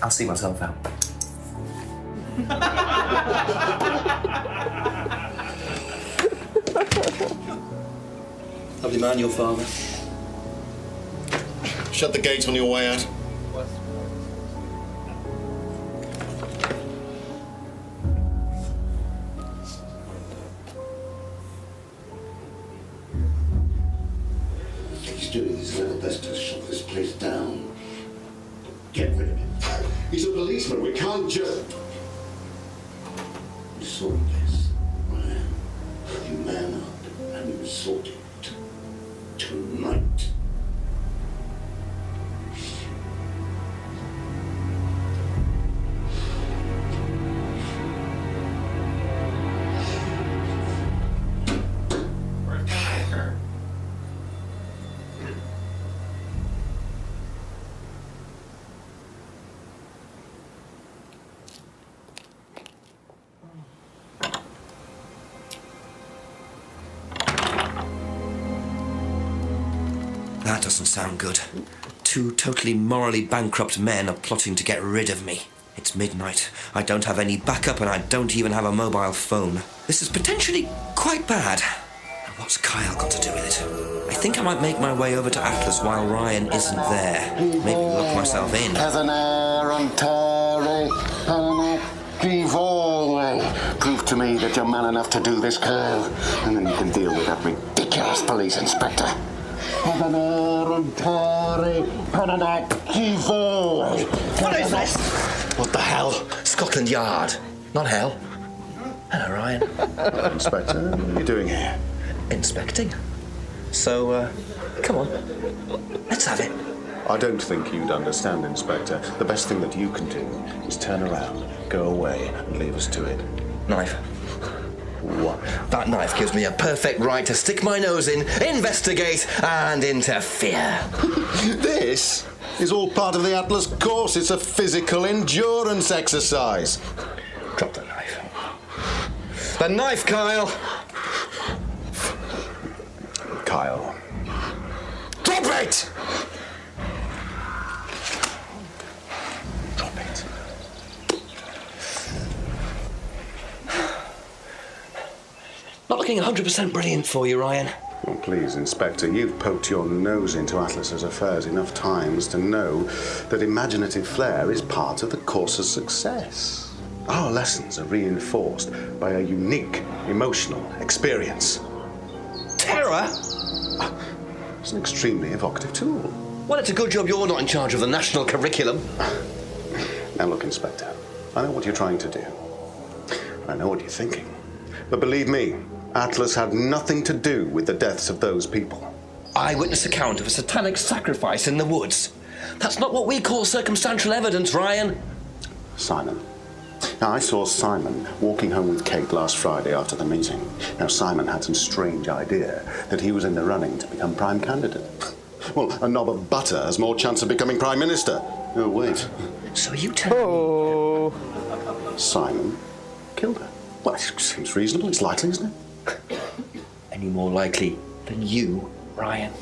I'll see myself out. Lovely man, your father. Shut the gate on your way out. He's doing his level best to shut this place down. Get rid of him. He's a policeman. We can't just... You saw this, Ryan. You man up and you sort it. Tonight. That doesn't sound good. Two totally morally bankrupt men are plotting to get rid of me. It's midnight. I don't have any backup and I don't even have a mobile phone. This is potentially quite bad. And what's Kyle got to do with it? I think I might make my way over to Atlas while Ryan isn't there. Maybe lock myself in. Prove to me that you're man enough to do this, Kyle, and then you can deal with that ridiculous police inspector. What is this? What the hell? Scotland Yard. Not hell. Hello, Ryan. Hello, Inspector. What are you doing here? Inspecting. So, come on. Let's have it. I don't think you'd understand, Inspector. The best thing that you can do is turn around, go away, and leave us to it. Knife. What? That knife gives me a perfect right to stick my nose in, investigate, and interfere. This is all part of the Atlas course. It's a physical endurance exercise. Drop the knife. The knife, Kyle! Kyle. Drop it! Drop it. Not looking 100% brilliant for you, Ryan. Well, please, Inspector, you've poked your nose into Atlas's affairs enough times to know that imaginative flair is part of the course's success. Our lessons are reinforced by a unique emotional experience. Terror? It's an extremely evocative tool. Well, it's a good job you're not in charge of the national curriculum. Now look, Inspector, I know what you're trying to do. I know what you're thinking. But believe me, Atlas had nothing to do with the deaths of those people. Eyewitness account of a satanic sacrifice in the woods. That's not what we call circumstantial evidence, Ryan. Simon. Now, I saw Simon walking home with Kate last Friday after the meeting. Now, Simon had some strange idea that he was in the running to become prime candidate. Well, a knob of butter has more chance of becoming prime minister. Oh, wait. So you tell me... Simon killed her. Well, it seems reasonable. It's likely, isn't it? Any more likely than you, Ryan?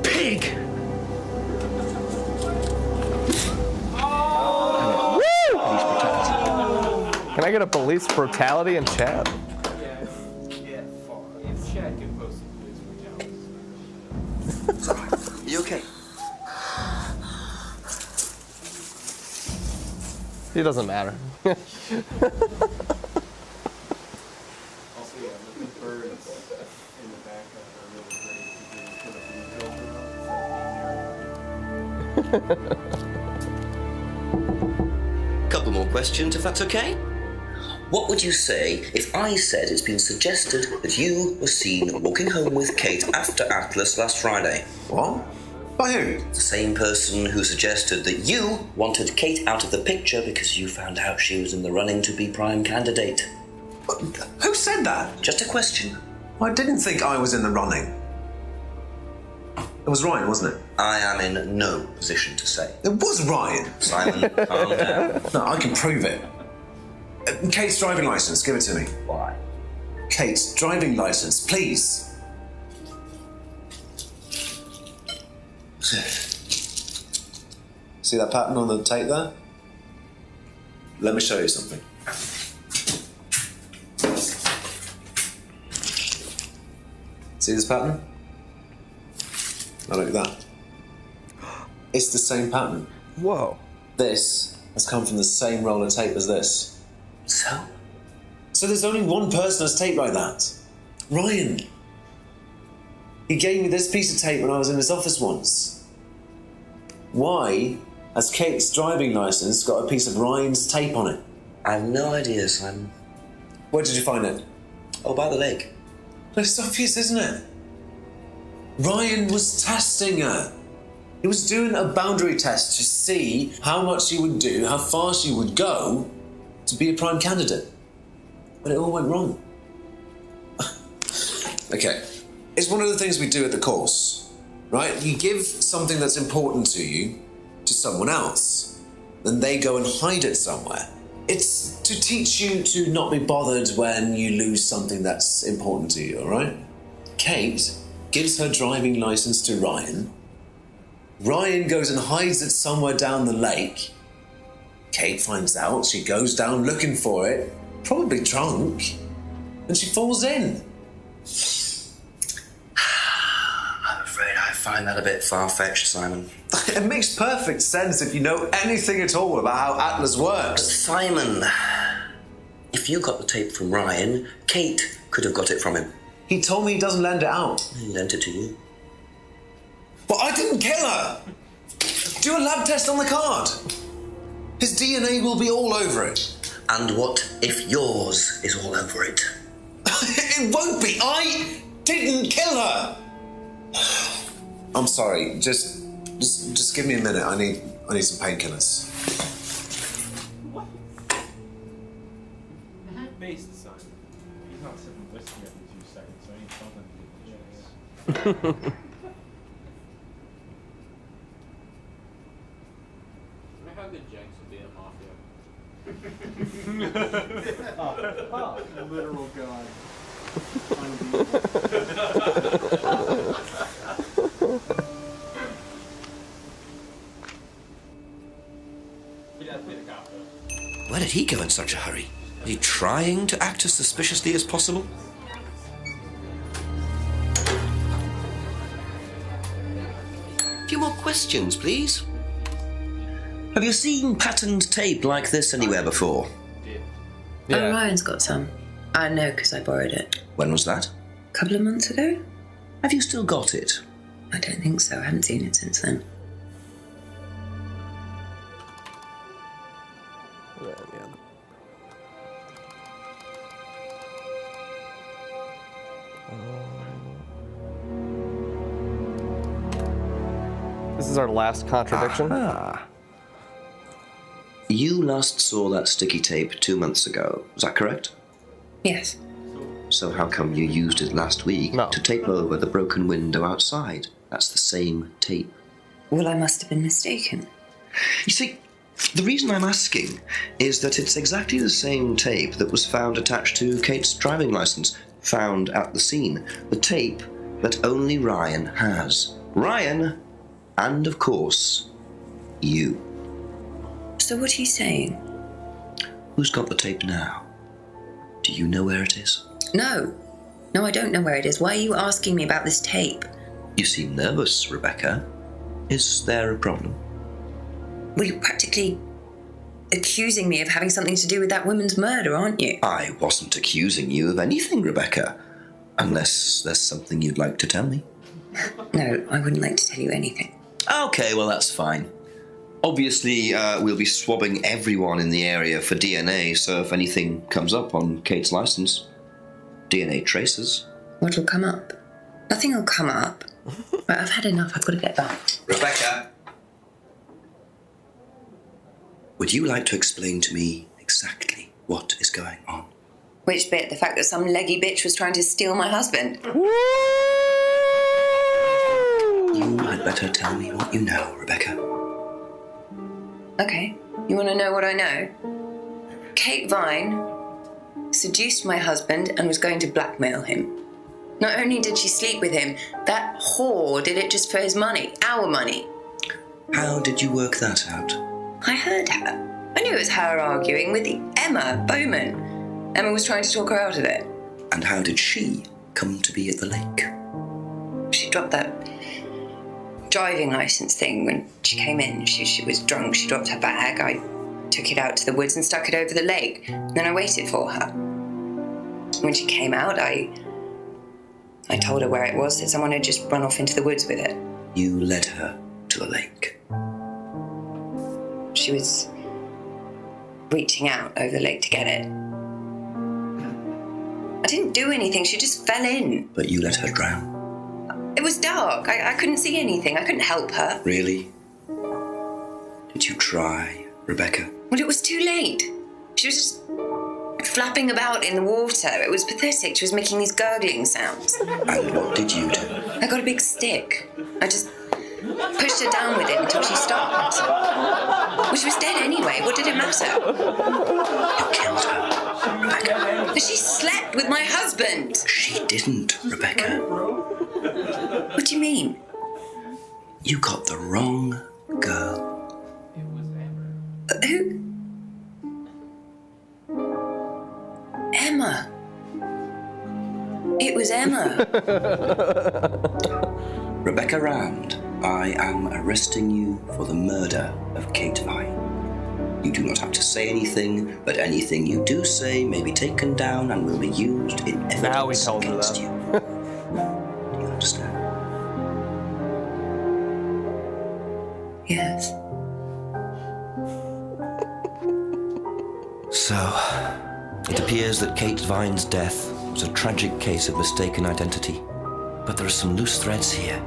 Pig! Can I get a police brutality in chat? If Chad can post some police brutality. You okay? He doesn't matter. Also, yeah, the birds in the background are really great to put a filter up. Couple more questions, if that's okay. What would you say if I said it's been suggested that you were seen walking home with Kate after Atlas last Friday? What? By who? The same person who suggested that you wanted Kate out of the picture because you found out she was in the running to be prime candidate. Who said that? Just a question. I didn't think I was in the running. It was Ryan, wasn't it? I am in no position to say. It was Ryan. Simon, calm down. No, I can prove it. Kate's driving license, give it to me. Why? Kate's driving license, please. See that pattern on the tape there? Let me show you something. See this pattern? Now look at that. It's the same pattern. Whoa. This has come from the same roll of tape as this. So there's only one person that's taped like that. Ryan. He gave me this piece of tape when I was in his office once. Why has Kate's driving license got a piece of Ryan's tape on it? I have no idea, Simon. Where did you find it? Oh, by the lake. But it's obvious, isn't it? Ryan was testing her. He was doing a boundary test to see how much she would do, how far she would go to be a prime candidate. But it all went wrong. Okay. It's one of the things we do at the course, right? You give something that's important to you to someone else, then they go and hide it somewhere. It's to teach you to not be bothered when you lose something that's important to you, all right? Kate gives her driving license to Ryan. Ryan goes and hides it somewhere down the lake. Kate finds out, she goes down looking for it, probably drunk, and she falls in. I'm afraid I find that a bit far-fetched, Simon. It makes perfect sense if you know anything at all about how Atlas works. Simon, if you got the tape from Ryan, Kate could have got it from him. He told me he doesn't lend it out. He lent it to you. But I didn't kill her! Do a lab test on the card. His DNA will be all over it. And what if yours is all over it? It won't be. I didn't kill her. I'm sorry. Just give me a minute. I need some painkillers. Based Simon. He's not sipping whiskey every 2 seconds, so I ain't something to do with how good Jenks would be at Mafia. Literal god. Where did he go in such a hurry? Is he trying to act as suspiciously as possible? A few more questions, please. Have you seen patterned tape like this anywhere before? Oh, Ryan's got some. I know because I borrowed it. When was that? A couple of months ago. Have you still got it? I don't think so. I haven't seen it since then. This is our last contradiction. You last saw that sticky tape 2 months ago, is that correct? Yes. So how come you used it last week to tape over the broken window outside? That's the same tape. Well, I must have been mistaken. You see, the reason I'm asking is that it's exactly the same tape that was found attached to Kate's driving license, found at the scene. The tape that only Ryan has. Ryan, and of course, you. So what are you saying? Who's got the tape now? Do you know where it is? No. No, I don't know where it is. Why are you asking me about this tape? You seem nervous, Rebecca. Is there a problem? Well, you're practically accusing me of having something to do with that woman's murder, aren't you? I wasn't accusing you of anything, Rebecca. Unless there's something you'd like to tell me. No, I wouldn't like to tell you anything. Okay, well, that's fine. Obviously, we'll be swabbing everyone in the area for DNA, so if anything comes up on Kate's license, DNA traces. What'll come up? Nothing will come up. Right, I've had enough. I've got to get back. Rebecca! Would you like to explain to me exactly what is going on? Which bit? The fact that some leggy bitch was trying to steal my husband? You had better tell me what you know, Rebecca. Okay. You want to know what I know? Kate Vine seduced my husband and was going to blackmail him. Not only did she sleep with him, that whore did it just for his money, our money. How did you work that out? I heard her. I knew it was her arguing with Emma Bowman. Emma was trying to talk her out of it. And how did she come to be at the lake? She dropped that driving license thing when she came in. She was drunk. She dropped her bag. I took it out to the woods and stuck it over the lake. Then I waited for her. When she came out, I told her where it was, that someone had just run off into the woods with it. You led her to the lake. She was reaching out over the lake to get it. I didn't do anything. She just fell in. But you let her drown. It was dark. I couldn't see anything. I couldn't help her. Really? Did you try, Rebecca? Well, it was too late. She was just flapping about in the water. It was pathetic. She was making these gurgling sounds. And what did you do? I got a big stick. I just pushed her down with it until she stopped. Well, she was dead anyway. What did it matter? You killed her, Rebecca. But she slept with my husband. She didn't, Rebecca. What do you mean? You got the wrong girl. Who? Emma. It was Emma. Rebecca Rand, I am arresting you for the murder of Kate Vine. You do not have to say anything, but anything you do say may be taken down and will be used in evidence against you. Do you understand? Yes. So, it appears that Kate Vine's death was a tragic case of mistaken identity. But there are some loose threads here.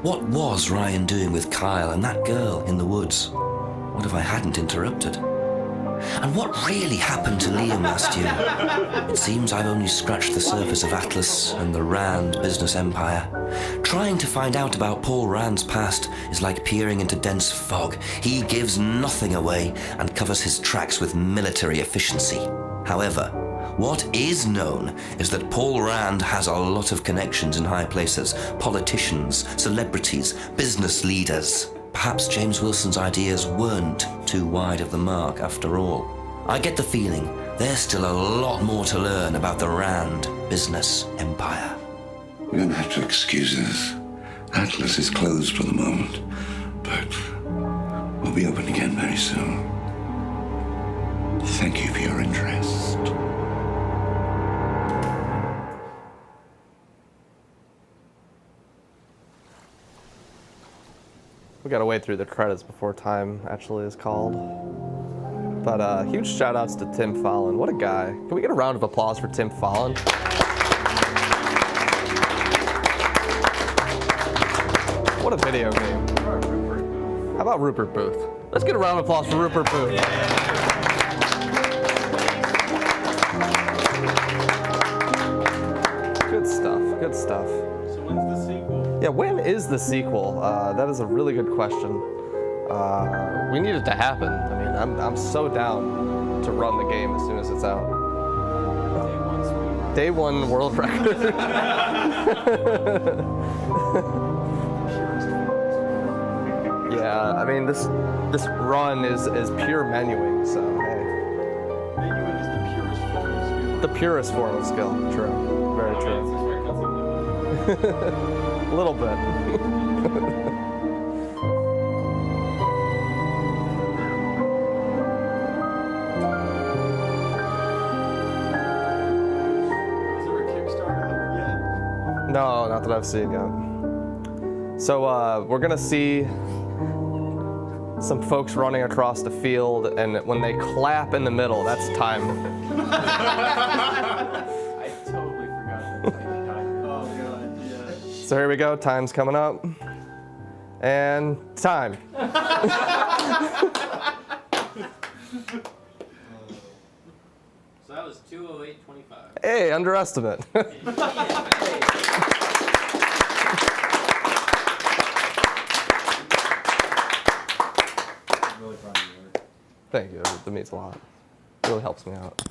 What was Ryan doing with Kyle and that girl in the woods? What if I hadn't interrupted? And what really happened to Liam last year? It seems I've only scratched the surface of Atlas and the Rand business empire. Trying to find out about Paul Rand's past is like peering into dense fog. He gives nothing away and covers his tracks with military efficiency. However, what is known is that Paul Rand has a lot of connections in high places, politicians, celebrities, business leaders. Perhaps James Wilson's ideas weren't too wide of the mark after all. I get the feeling there's still a lot more to learn about the Rand business empire. You're going to have to excuse us. Atlas is closed for the moment, but we'll be open again very soon. Thank you for your interest. We gotta wait through the credits before time actually is called. But huge shout outs to Tim Fallon. What a guy. Can we get a round of applause for Tim Fallon? What a video game. How about Rupert Booth? Let's get a round of applause for Rupert Booth. Good stuff, good stuff. So when's the sequel? Yeah, when is the sequel? That is a really good question. We need it to happen. I mean, I'm so down to run the game as soon as it's out. Day one world record. Yeah, I mean this run is pure menuing, so hey. Menuing is the purest form of skill. The purest form of skill, true. Very true. A little bit. No, not that I've seen yet. So we're gonna see some folks running across the field, and when they clap in the middle, that's time. I totally forgot that. Oh god, yeah. So here we go, time's coming up. And time. So that was 2:08:25. Hey, underestimate. Really proud of your work. Thank you, that means a lot. It really helps me out.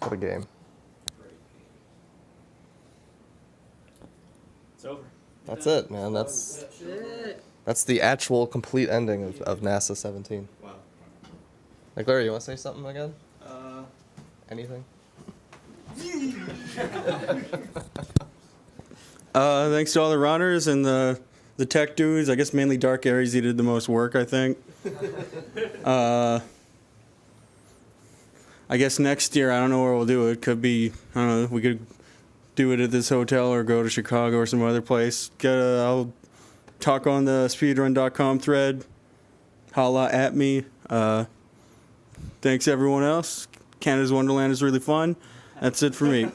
What a game. It's over. That's it, man. That's the actual complete ending of NASA 17. Wow. Like, Larry, you want to say something again? Anything? Thanks to all the runners and the tech dudes. I guess mainly Dark Aries, he did the most work, I think. I guess next year, I don't know where we'll do it. Could be, I don't know, we could do it at this hotel or go to Chicago or some other place. I'll talk on the speedrun.com thread. Holla at me. Thanks everyone else. Canada's Wonderland is really fun. That's it for me.